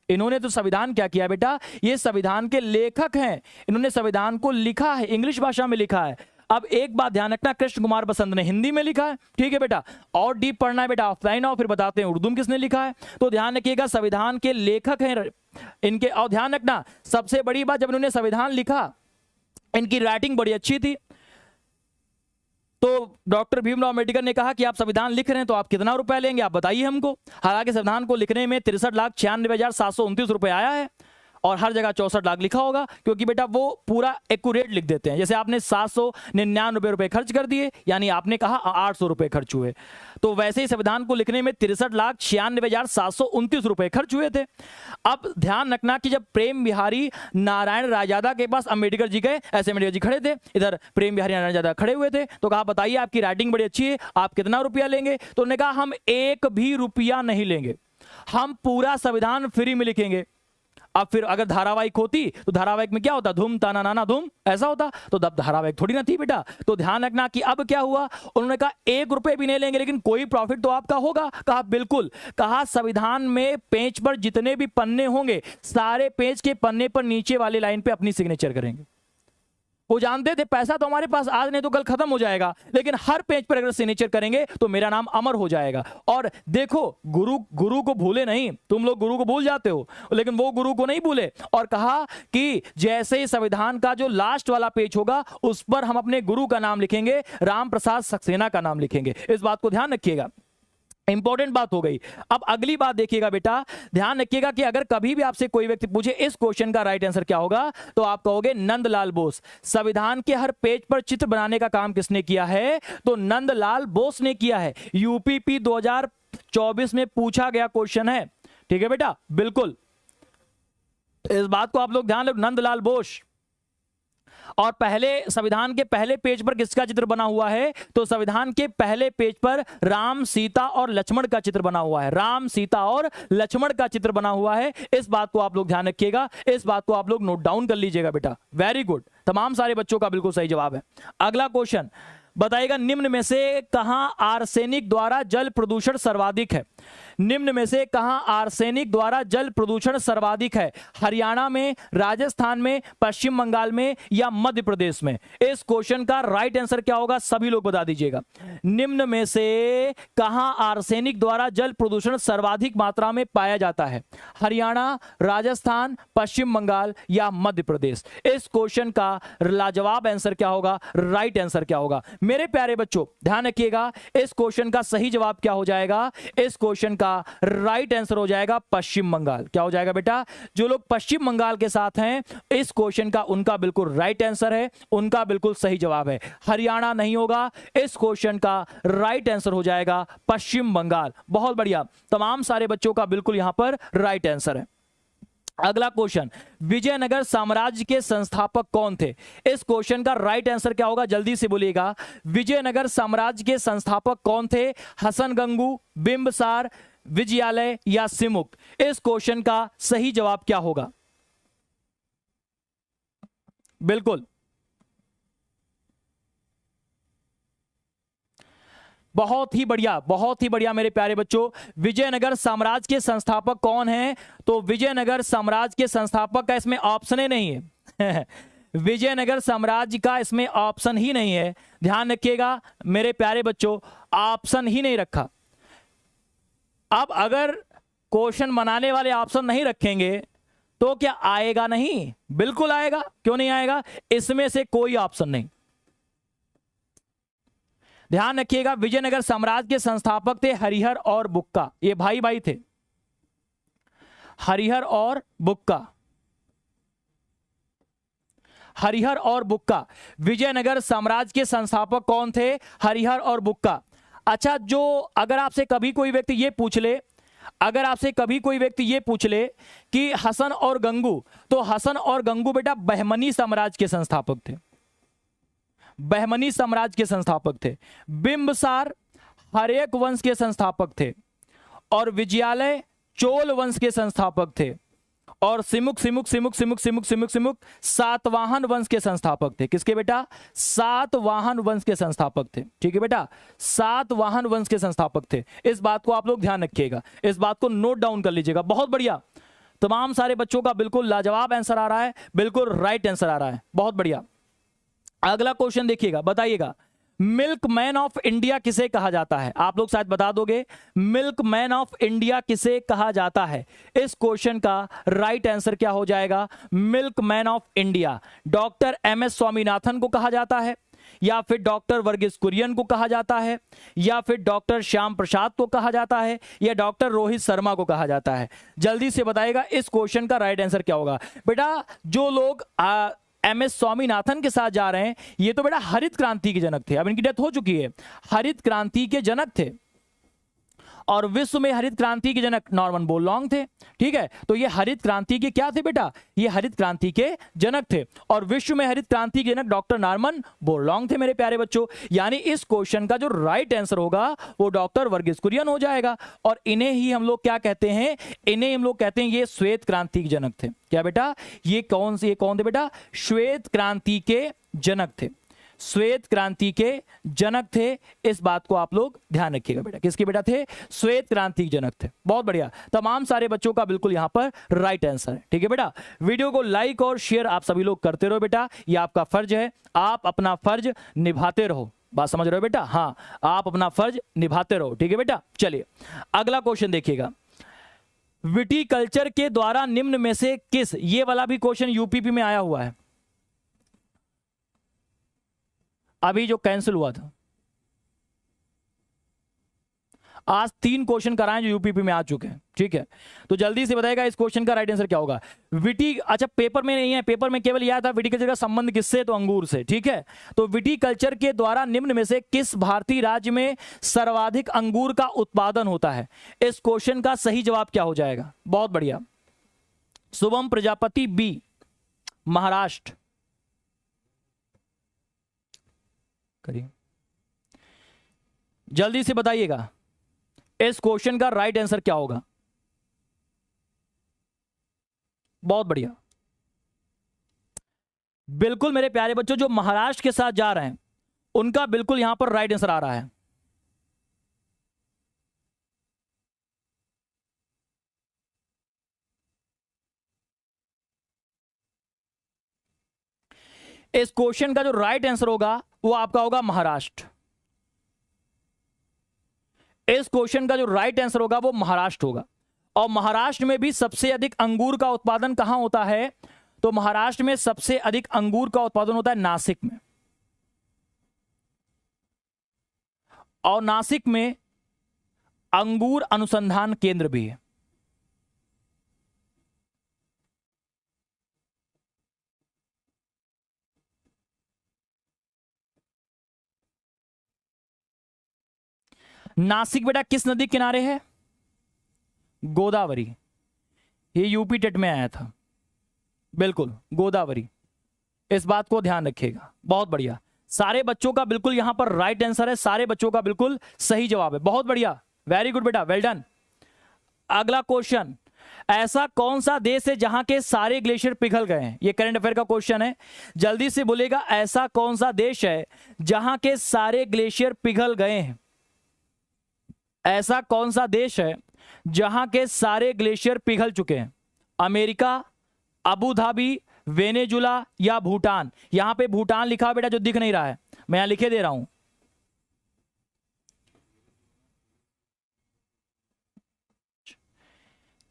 इन्होंने तो संविधान क्या किया बेटा? ये संविधान के लेखक हैं, इन्होंने संविधान को लिखा है, इंग्लिश भाषा में लिखा है। अब एक बात ध्यान रखना, कृष्ण कुमार बसंत ने हिंदी में लिखा है, ठीक है बेटा। और डीप पढ़ना है बेटा, ऑफलाइन आओ फिर बताते हैं उर्दू में किसने लिखा है। तो ध्यान रखिएगा, संविधान के लेखक हैं इनके। और ध्यान रखना, सबसे बड़ी बात, जब इन्होंने संविधान लिखा, इनकी राइटिंग बड़ी अच्छी थी। तो डॉक्टर भीमराव अम्बेडकर ने कहा कि आप संविधान लिख रहे हैं तो आप कितना रुपया लेंगे, आप बताइए हमको। हालांकि संविधान को लिखने में 63,96,729 रुपए आया है, और हर जगह 64 लाख लिखा होगा, क्योंकि बेटा वो पूरा एक्यूरेट लिख देते हैं। जैसे आपने 799 रुपए खर्च कर दिए, यानी आपने कहा 800 रुपए खर्च हुए, तो वैसे ही संविधान को लिखने में 63,96,729 रुपए खर्च हुए थे। अब ध्यान रखना कि जब प्रेम बिहारी नारायण रायजादा के पास अम्बेडकर जी गए, ऐसे अम्बेडकर जी खड़े थे, इधर प्रेम बिहारी नारायण रायजादा खड़े हुए थे, तो कहा बताइए आपकी राइटिंग बड़ी अच्छी है, आप कितना रुपया लेंगे? तो उन्होंने कहा हम 1 भी रुपया नहीं लेंगे, हम पूरा संविधान फ्री में लिखेंगे। अब फिर अगर धारावाहिक होती तो धारावाहिक में क्या होता? धूम ताना नाना धूम, ऐसा होता। तो तब धारावाहिक थोड़ी ना थी बेटा। तो ध्यान रखना कि अब क्या हुआ, उन्होंने कहा 1 रुपए भी नहीं लेंगे, लेकिन कोई प्रॉफिट तो आपका होगा। कहा बिल्कुल। कहा संविधान में पेज पर जितने भी पन्ने होंगे, सारे पेज के पन्ने पर नीचे वाले लाइन पे अपनी सिग्नेचर करेंगे। वो जानते थे पैसा तो हमारे पास आज नहीं तो कल खत्म हो जाएगा, लेकिन हर पेज पर अगर सिग्नेचर करेंगे तो मेरा नाम अमर हो जाएगा। और देखो, गुरु को भूले नहीं, तुम लोग गुरु को भूल जाते हो, लेकिन वो गुरु को नहीं भूले। और कहा कि जैसे ही संविधान का जो लास्ट वाला पेज होगा, उस पर हम अपने गुरु का नाम लिखेंगे, राम प्रसाद सक्सेना का नाम लिखेंगे। इस बात को ध्यान रखिएगा, इंपॉर्टेंट बात हो गई। अब अगली बात देखिएगा बेटा, ध्यान रखिएगा कि अगर कभी भी आपसे कोई व्यक्ति पूछे इस क्वेश्चन का राइट आंसर क्या होगा, तो आप कहोगे नंदलाल बोस। संविधान के हर पेज पर चित्र बनाने का काम किसने किया है? तो नंदलाल बोस ने किया है। यूपीपी 2024 में पूछा गया क्वेश्चन है, ठीक है बेटा, बिल्कुल इस बात को आप लोग ध्यान रखो, नंदलाल बोस। और पहले संविधान के पहले पेज पर किसका चित्र बना हुआ है? तो संविधान के पहले पेज पर राम, सीता और लक्ष्मण का चित्र बना हुआ है। राम, सीता और लक्ष्मण का चित्र बना हुआ है। इस बात को आप लोग ध्यान रखिएगा, इस बात को आप लोग नोट डाउन कर लीजिएगा बेटा। वेरी गुड, तमाम सारे बच्चों का बिल्कुल सही जवाब है। अगला क्वेश्चन बताइएगा, निम्न में से कहां आर्सेनिक द्वारा जल प्रदूषण सर्वाधिक है? निम्न में से कहां आर्सेनिक द्वारा जल प्रदूषण सर्वाधिक है? हरियाणा में, राजस्थान में, पश्चिम बंगाल में या मध्य प्रदेश में? इस क्वेश्चन का राइट आंसर क्या होगा, सभी लोग बता दीजिएगा। निम्न में से कहां आर्सेनिक द्वारा जल प्रदूषण सर्वाधिक मात्रा में पाया जाता है? हरियाणा, राजस्थान, पश्चिम बंगाल या मध्य प्रदेश? इस क्वेश्चन का लाजवाब आंसर क्या होगा, राइट आंसर क्या होगा? मेरे प्यारे बच्चों ध्यान रखिएगा, इस क्वेश्चन का सही जवाब क्या हो जाएगा? इस क्वेश्चन का राइट आंसर हो जाएगा पश्चिम बंगाल। क्या हो जाएगा बेटा? जो लोग पश्चिम बंगाल के साथ हैं, इस क्वेश्चन का उनका बिल्कुल राइट आंसर है, उनका बिल्कुल सही जवाब है। हरियाणा नहीं होगा, इस क्वेश्चन का राइट आंसर हो जाएगा पश्चिम बंगाल। बहुत बढ़िया, तमाम सारे बच्चों का बिल्कुल यहां पर राइट आंसर है। अगला क्वेश्चन, विजयनगर साम्राज्य के संस्थापक कौन थे? इस क्वेश्चन का राइट आंसर क्या होगा, जल्दी से बोलिएगा। विजयनगर साम्राज्य के संस्थापक कौन थे? हसन गंगू, बिंबसार, विजयालय या सिमुक? इस क्वेश्चन का सही जवाब क्या होगा? बिल्कुल, बहुत ही बढ़िया, बहुत ही बढ़िया मेरे प्यारे बच्चों। विजयनगर साम्राज्य के संस्थापक कौन हैं? तो विजयनगर साम्राज्य के संस्थापक का इसमें ऑप्शन ही नहीं है विजयनगर साम्राज्य का इसमें ऑप्शन ही नहीं है, ध्यान रखिएगा मेरे प्यारे बच्चों, ऑप्शन ही नहीं रखा। अब अगर क्वेश्चन बनाने वाले ऑप्शन नहीं रखेंगे तो क्या आएगा? नहीं, बिल्कुल आएगा। क्यों नहीं आएगा? इसमें से कोई ऑप्शन नहीं। ध्यान रखिएगा, विजयनगर साम्राज्य के संस्थापक थे हरिहर और बुक्का, ये भाई भाई थे, हरिहर और बुक्का, हरिहर और बुक्का। विजयनगर साम्राज्य के संस्थापक कौन थे? हरिहर और बुक्का। अच्छा, जो अगर आपसे कभी कोई व्यक्ति ये पूछ ले, अगर आपसे कभी कोई व्यक्ति ये पूछ ले कि हसन और गंगू, तो हसन और गंगू बेटा बहमनी साम्राज्य के संस्थापक थे, बहमनी साम्राज्य के संस्थापक थे। बिंबसार हर्यक वंश के संस्थापक थे और विजयालय चोल वंश के संस्थापक थे और सिमुक सिमुक सिमुक सिमुक सिमुक सिमुक सिमुक सातवाहन वंश के संस्थापक थे। किसके बेटा? सातवाहन वंश के संस्थापक थे। ठीक है बेटा, सातवाहन वंश के संस्थापक थे। इस बात को आप लोग ध्यान रखिएगा, इस बात को नोट डाउन कर लीजिएगा। बहुत बढ़िया, तमाम सारे बच्चों का बिल्कुल लाजवाब आंसर आ रहा है, बिल्कुल राइट आंसर आ रहा है। बहुत बढ़िया। अगला क्वेश्चन देखिएगा, बताइएगा मिल्क मैन ऑफ इंडिया किसे कहा जाता है? आप लोग शायद बता दोगे, मिल्क मैन ऑफ इंडिया किसे कहा जाता है? इस क्वेश्चन का राइट आंसर क्या हो जाएगा? Milk man of India doctor MS Swaminathan को कहा जाता है, या फिर डॉक्टर वर्गीस कुरियन को कहा जाता है, या फिर डॉक्टर श्याम प्रसाद को कहा जाता है, या डॉक्टर रोहित शर्मा को कहा जाता है? जल्दी से बताइएगा इस क्वेश्चन का राइट आंसर क्या होगा। बेटा जो लोग एमएस स्वामीनाथन के साथ जा रहे हैं, ये तो बेटा हरित क्रांति के जनक थे, अब इनकी डेथ हो चुकी है, हरित क्रांति के जनक थे, और विश्व में हरित क्रांति के जनक नॉर्मन बोरलॉन्ग थे। ठीक है, तो ये हरित क्रांति के क्या थे बेटा? ये हरित क्रांति के जनक थे, और विश्व में हरित क्रांति के जनक डॉक्टर नॉर्मन बोरलॉन्ग थे मेरे प्यारे बच्चों। यानी इस क्वेश्चन का जो राइट आंसर होगा वो डॉक्टर वर्गीस कुरियन हो जाएगा, और इन्हें ही हम लोग क्या कहते हैं? इन्हें हम लोग कहते हैं ये श्वेत क्रांति के जनक थे। क्या बेटा? ये कौन थे बेटा? श्वेत क्रांति के जनक थे, श्वेत क्रांति के जनक थे। इस बात को आप लोग ध्यान रखिएगा बेटा, किसके बेटा थे? श्वेत क्रांति के जनक थे। बहुत बढ़िया, तमाम सारे बच्चों का बिल्कुल यहां पर राइट आंसर है। ठीक है बेटा, वीडियो को लाइक और शेयर आप सभी लोग करते रहो बेटा, ये आपका फर्ज है, आप अपना फर्ज निभाते रहो। बात समझ रहे हो बेटा? हाँ, आप अपना फर्ज निभाते रहो। ठीक है बेटा, चलिए अगला क्वेश्चन देखिएगा, विटीकल्चर के द्वारा निम्न में से किस, ये वाला भी क्वेश्चन यूपीपी में आया हुआ है, अभी जो कैंसिल हुआ था। आज 3 क्वेश्चन कराएं जो यूपीपी में आ चुके हैं। ठीक है, तो जल्दी से बताएगा इस क्वेश्चन का राइट आंसर क्या होगा। अच्छा पेपर में नहीं है, पेपर में केवल यह था विटीकल्चर का संबंध किससे? तो अंगूर से। ठीक है, तो विटीकल्चर के द्वारा निम्न में से किस भारतीय राज्य में सर्वाधिक अंगूर का उत्पादन होता है? इस क्वेश्चन का सही जवाब क्या हो जाएगा? बहुत बढ़िया, शुभम प्रजापति बी, महाराष्ट्र। करिए जल्दी से बताइएगा इस क्वेश्चन का राइट आंसर क्या होगा। बहुत बढ़िया, बिल्कुल मेरे प्यारे बच्चों, जो महाराष्ट्र के साथ जा रहे हैं उनका बिल्कुल यहां पर राइट आंसर आ रहा है। इस क्वेश्चन का जो राइट आंसर होगा वो आपका होगा महाराष्ट्र। इस क्वेश्चन का जो राइट आंसर होगा वो महाराष्ट्र होगा। और महाराष्ट्र में भी सबसे अधिक अंगूर का उत्पादन कहां होता है? तो महाराष्ट्र में सबसे अधिक अंगूर का उत्पादन होता है नासिक में। और नासिक में अंगूर अनुसंधान केंद्र भी है। नासिक बेटा किस नदी किनारे है? गोदावरी। ये यूपी टेट में आया था, बिल्कुल गोदावरी। इस बात को ध्यान रखिएगा। बहुत बढ़िया, सारे बच्चों का बिल्कुल यहां पर राइट आंसर है, सारे बच्चों का बिल्कुल सही जवाब है। बहुत बढ़िया, वेरी गुड बेटा, वेल डन। अगला क्वेश्चन, ऐसा कौन सा देश है जहां के सारे ग्लेशियर पिघल गए हैं? ये करंट अफेयर का क्वेश्चन है, जल्दी से बोलेगा। ऐसा कौन सा देश है जहां के सारे ग्लेशियर पिघल गए हैं? ऐसा कौन सा देश है जहां के सारे ग्लेशियर पिघल चुके हैं? अमेरिका, अबू धाबी, वेनेजुला या भूटान? यहां पे भूटान लिखा है बेटा, जो दिख नहीं रहा है, मैं यहां लिखे दे रहा हूं।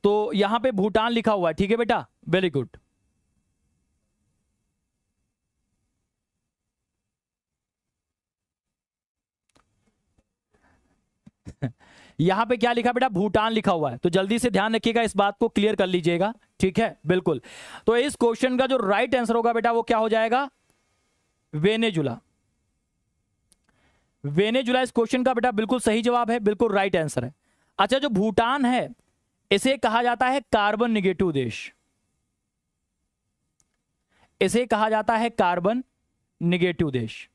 तो यहां पे भूटान लिखा हुआ है, ठीक है बेटा, वेरी गुड। यहां पे क्या लिखा बेटा? भूटान लिखा हुआ है। तो जल्दी से ध्यान रखिएगा, इस बात को क्लियर कर लीजिएगा, ठीक है, बिल्कुल। तो इस क्वेश्चन का जो राइट आंसर होगा बेटा वो क्या हो जाएगा? वेनेजुला। वेनेजुला इस क्वेश्चन का बेटा बिल्कुल सही जवाब है, बिल्कुल राइट आंसर है। अच्छा, जो भूटान है इसे कहा जाता है कार्बन निगेटिव देश। इसे कहा जाता है कार्बन निगेटिव देश।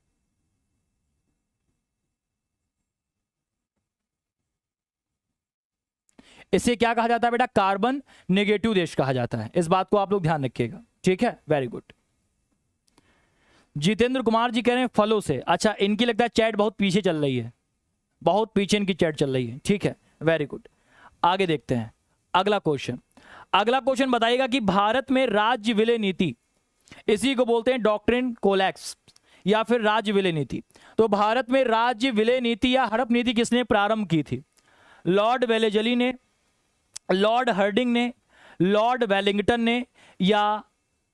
इसे क्या कहा जाता है बेटा? कार्बन नेगेटिव देश कहा जाता है। इस बात को आप लोग ध्यान रखिएगा, ठीक है, वेरी गुड। जितेंद्र कुमार जी कह रहे हैं फलों से। अच्छा, इनकी लगता है चैट बहुत पीछे चल रही है, बहुत पीछे इनकी चैट चल रही है, ठीक है, वेरी गुड। आगे देखते हैं अगला क्वेश्चन। अगला क्वेश्चन बताइएगा कि भारत में राज्य विलय नीति, इसी को बोलते हैं डॉक्ट्रिन कोलैप्स या फिर राज्य विलय नीति। तो भारत में राज्य विलय नीति या हड़प नीति किसने प्रारंभ की थी? लॉर्ड वेलेजली ने, लॉर्ड हर्डिंग ने, लॉर्ड वेलिंगटन ने या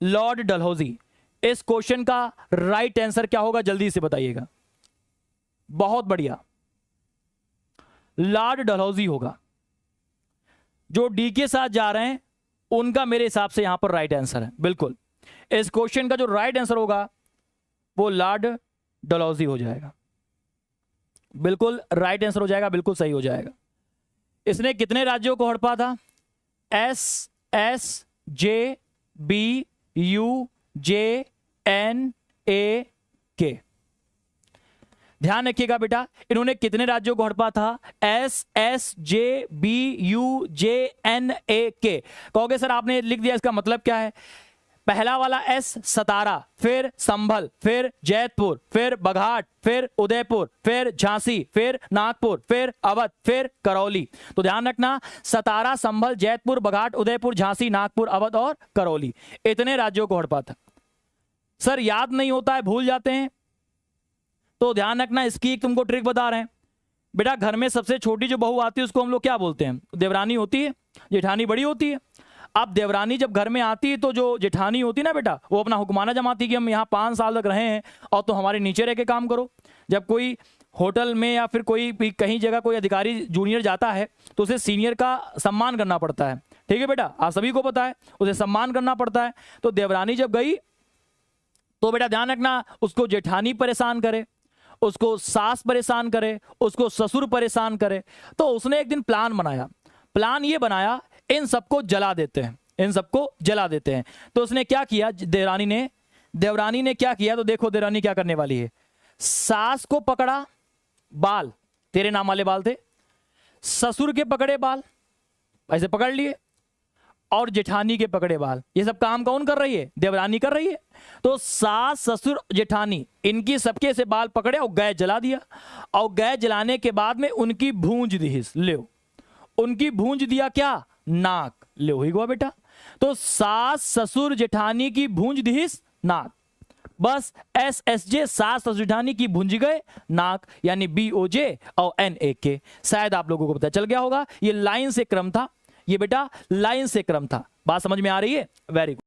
लॉर्ड डलहौजी? इस क्वेश्चन का राइट आंसर क्या होगा, जल्दी से बताइएगा। बहुत बढ़िया, लॉर्ड डलहौजी होगा। जो डी के साथ जा रहे हैं उनका मेरे हिसाब से यहां पर राइट आंसर है, बिल्कुल। इस क्वेश्चन का जो राइट आंसर होगा वो लॉर्ड डलहौजी हो जाएगा, बिल्कुल राइट आंसर हो जाएगा, बिल्कुल सही हो जाएगा। इसने कितने राज्यों को हड़पा था? S S J B U J N A K. ध्यान रखिएगा बेटा, इन्होंने कितने राज्यों को हड़पा था? S S J B U J N A K. कहोगे सर आपने लिख दिया, इसका मतलब क्या है? पहला वाला एस सतारा, फिर संभल, फिर जैतपुर, फिर बघाट, फिर उदयपुर, फिर झांसी, फिर नागपुर, फिर अवध, फिर करौली। तो ध्यान रखना, सतारा, संभल, जैतपुर, बघाट, उदयपुर, झांसी, नागपुर, अवध और करौली, इतने राज्यों को हड़पा था। सर याद नहीं होता है, भूल जाते हैं, तो ध्यान रखना, इसकी एक तुमको ट्रिक बता रहे हैं बेटा। घर में सबसे छोटी जो बहू आती है उसको हम लोग क्या बोलते हैं? देवरानी होती है, जेठानी बड़ी होती है। अब देवरानी जब घर में आती है तो जो जेठानी होती है ना बेटा, वो अपना हुक्माना जमाती कि हम यहाँ 5 साल तक रहे हैं और तो हमारे नीचे रह के काम करो। जब कोई होटल में या फिर कोई भी कहीं जगह कोई अधिकारी जूनियर जाता है तो उसे सीनियर का सम्मान करना पड़ता है, ठीक है बेटा, आप सभी को पता है, उसे सम्मान करना पड़ता है। तो देवरानी जब गई तो बेटा ध्यान रखना, उसको जेठानी परेशान करे, उसको सास परेशान करे, उसको ससुर परेशान करे। तो उसने एक दिन प्लान बनाया। प्लान ये बनाया, इन सबको जला देते हैं, इन सबको जला देते हैं। तो उसने क्या किया, देवरानी ने क्या किया? तो देखो देवरानी क्या करने वाली है। सास को पकड़ा, बाल तेरे नाम वाले बाल थे, ससुर के पकड़े बाल, ऐसे पकड़ लिए, और जेठानी के पकड़े बाल। ये सब काम कौन कर रही है? देवरानी कर रही है। तो सास, ससुर, जेठानी, इनकी सबके से बाल पकड़े और गैस जला दिया। और गैस जलाने के बाद में उनकी भूंज दी, ले उनकी भूंज दिया क्या? नाक, ले ही हुआ बेटा। तो सास, ससुर, जेठानी की भूंज दी नाक। बस SSJ सास ससुठानी की भुंज गए नाक, यानी BOJ और NAK। शायद आप लोगों को पता चल गया होगा, ये लाइन से क्रम था, ये बेटा लाइन से क्रम था। बात समझ में आ रही है? Very good.